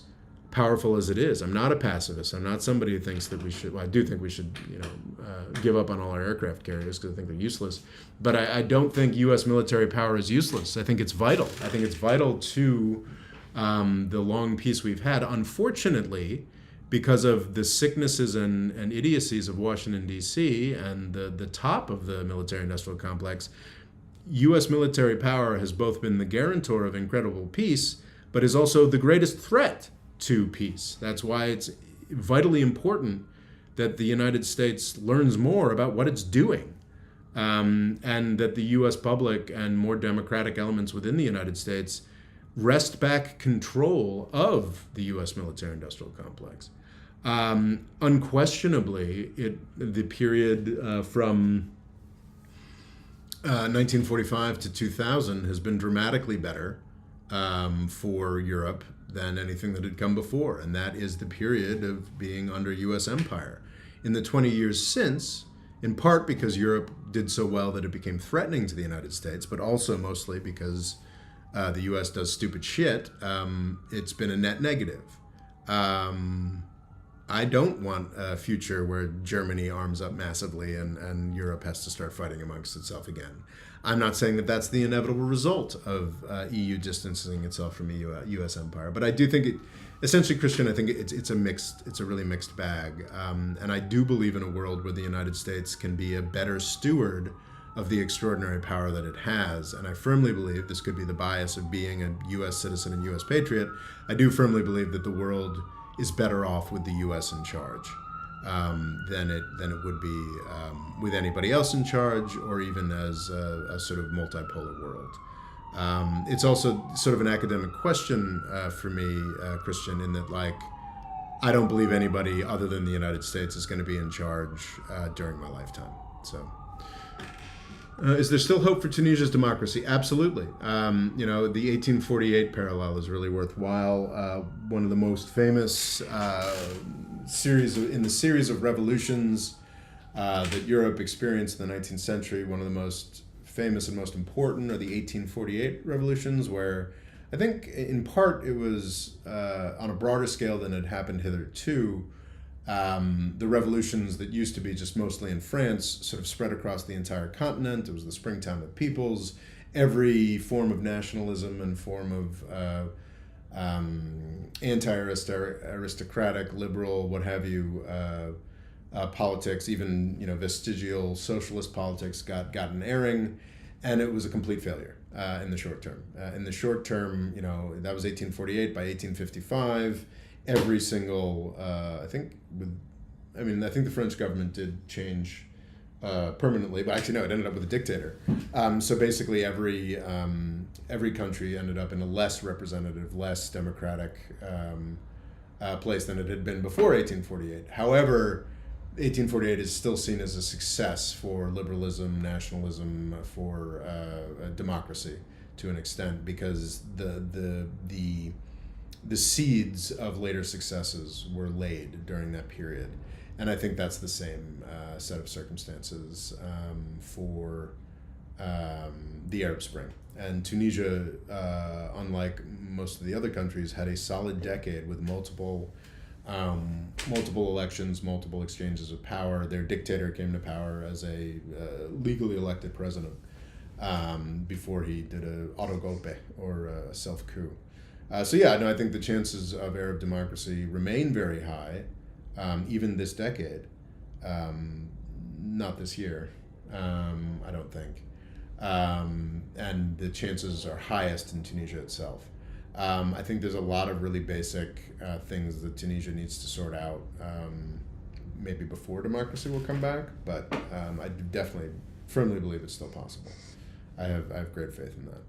powerful as it is. I'm not a pacifist. I'm not somebody who thinks that we should. Well, I do think we should, give up on all our aircraft carriers because I think they're useless. But I don't think U.S. military power is useless. I think it's vital. I think it's vital to the long peace we've had. Unfortunately, because of the sicknesses and idiocies of Washington, D.C. and the top of the military-industrial complex, U.S. military power has both been the guarantor of incredible peace, but is also the greatest threat to peace. That's why it's vitally important that the United States learns more about what it's doing, and that the U.S. public and more democratic elements within the United States wrest back control of the U.S. military-industrial complex. Unquestionably, the period from 1945 to 2000 has been dramatically better for Europe than anything that had come before, and that is the period of being under U.S. empire. In the 20 years since, in part because Europe did so well that it became threatening to the United States, but also mostly because the U.S. does stupid shit, it's been a net negative. I don't want a future where Germany arms up massively and Europe has to start fighting amongst itself again. I'm not saying that that's the inevitable result of EU distancing itself from U.S. empire, but I do think essentially, Christian, I think it's a really mixed bag, and I do believe in a world where the United States can be a better steward of the extraordinary power that it has, and I firmly believe, this could be the bias of being a U.S. citizen and U.S. patriot, I do firmly believe that the world is better off with the U.S. in charge than it would be with anybody else in charge, or even as a sort of multipolar world. It's also sort of an academic question for me, Christian, in that, like, I don't believe anybody other than the United States is going to be in charge during my lifetime. So. Is there still hope for Tunisia's democracy? Absolutely. The 1848 parallel is really worthwhile. One of the most famous series of revolutions that Europe experienced in the 19th century, one of the most famous and most important are the 1848 revolutions, where I think in part it was on a broader scale than had happened hitherto. The revolutions that used to be just mostly in France sort of spread across the entire continent. It was the springtime of peoples. Every form of nationalism and form of anti-aristocratic, liberal, what have you, politics, even vestigial socialist politics got an airing, and it was a complete failure in the short term. In the short term, that was 1848. By 1855. Every single, I think the French government did change permanently, but actually no, it ended up with a dictator. So basically, every country ended up in a less representative, less democratic place than it had been before 1848. However, 1848 is still seen as a success for liberalism, nationalism, for democracy to an extent, because the seeds of later successes were laid during that period. And I think that's the same set of circumstances for the Arab Spring. And Tunisia, unlike most of the other countries, had a solid decade with multiple elections, multiple exchanges of power. Their dictator came to power as a legally elected president before he did a autogolpe, or a self-coup. So yeah, no, I think the chances of Arab democracy remain very high, even this decade. Not this year, I don't think. And the chances are highest in Tunisia itself. I think there's a lot of really basic things that Tunisia needs to sort out, maybe before democracy will come back, but I definitely firmly believe it's still possible. I have great faith in that.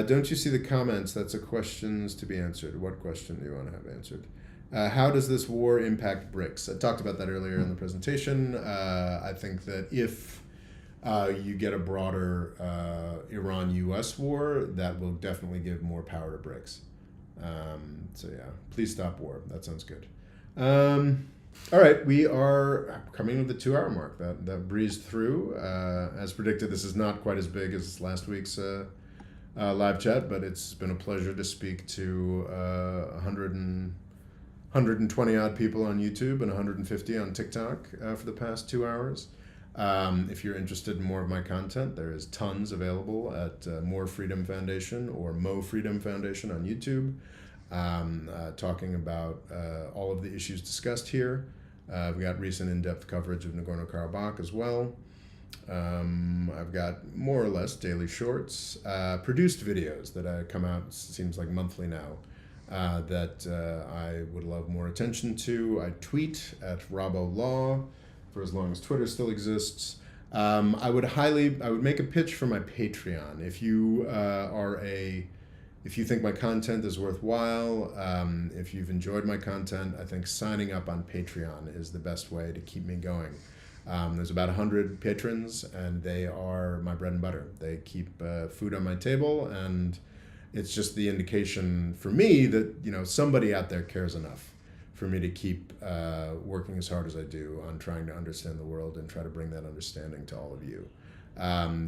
Don't you see the comments? That's a questions to be answered. What question do you want to have answered? How does this war impact BRICS? I talked about that earlier in the presentation. I think that if you get a broader Iran-U.S. war, that will definitely give more power to BRICS. So yeah, please stop war. That sounds good. All right, we are coming to the 2-hour mark. That breezed through. As predicted, this is not quite as big as last week's live chat, but it's been a pleasure to speak to 120 odd people on YouTube and 150 on TikTok for the past 2 hours. If you're interested in more of my content, there is tons available at More Freedom Foundation or Mo Freedom Foundation on YouTube, talking about all of the issues discussed here. We've got recent in-depth coverage of Nagorno-Karabakh as well. I've got more or less daily shorts, produced videos that come out, seems like monthly now, that I would love more attention to. I tweet at Robbo Law for as long as Twitter still exists. I would make a pitch for my Patreon. If you if you think my content is worthwhile, if you've enjoyed my content, I think signing up on Patreon is the best way to keep me going. There's about 100 patrons, and they are my bread and butter. They keep food on my table, and it's just the indication for me that somebody out there cares enough for me to keep working as hard as I do on trying to understand the world and try to bring that understanding to all of you.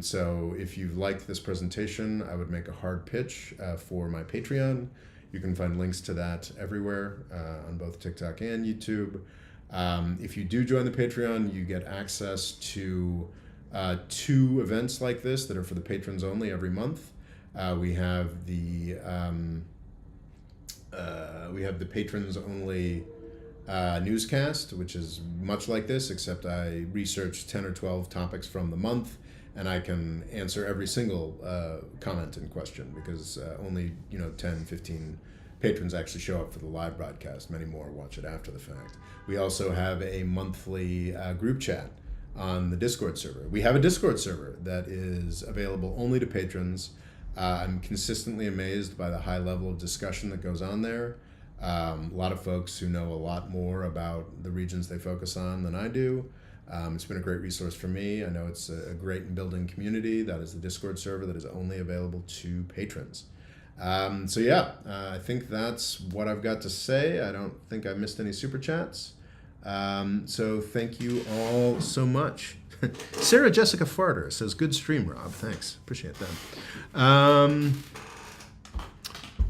So if you've liked this presentation, I would make a hard pitch for my Patreon. You can find links to that everywhere on both TikTok and YouTube. If you do join the Patreon, you get access to 2 events like this that are for the patrons only every month. We have the patrons only newscast, which is much like this, except I research 10 or 12 topics from the month, and I can answer every single comment and question, because only 10, 15 patrons actually show up for the live broadcast. Many more watch it after the fact. We also have a monthly group chat on the Discord server. We have a Discord server that is available only to patrons. I'm consistently amazed by the high level of discussion that goes on there. A lot of folks who know a lot more about the regions they focus on than I do. It's been a great resource for me. I know it's a great and building community. That is the Discord server that is only available to patrons. So yeah, I think that's what I've got to say. I don't think I missed any super chats. So thank you all so much. Sarah Jessica Farter says, good stream, Rob. Thanks. Appreciate that.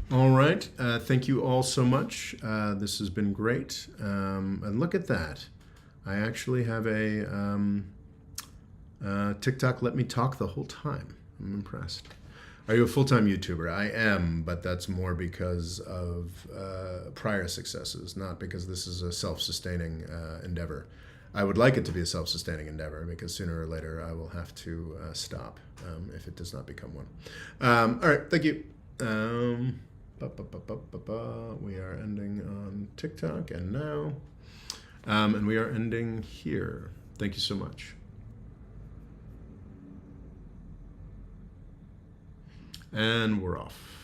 All right. Thank you all so much. This has been great. And look at that. I actually have a TikTok Let Me Talk the whole time. I'm impressed. Are you a full-time YouTuber? I am, but that's more because of prior successes, not because this is a self-sustaining endeavor. I would like it to be a self-sustaining endeavor, because sooner or later I will have to stop if it does not become one. All right, thank you. We are ending on TikTok and now, and we are ending here. Thank you so much. And we're off.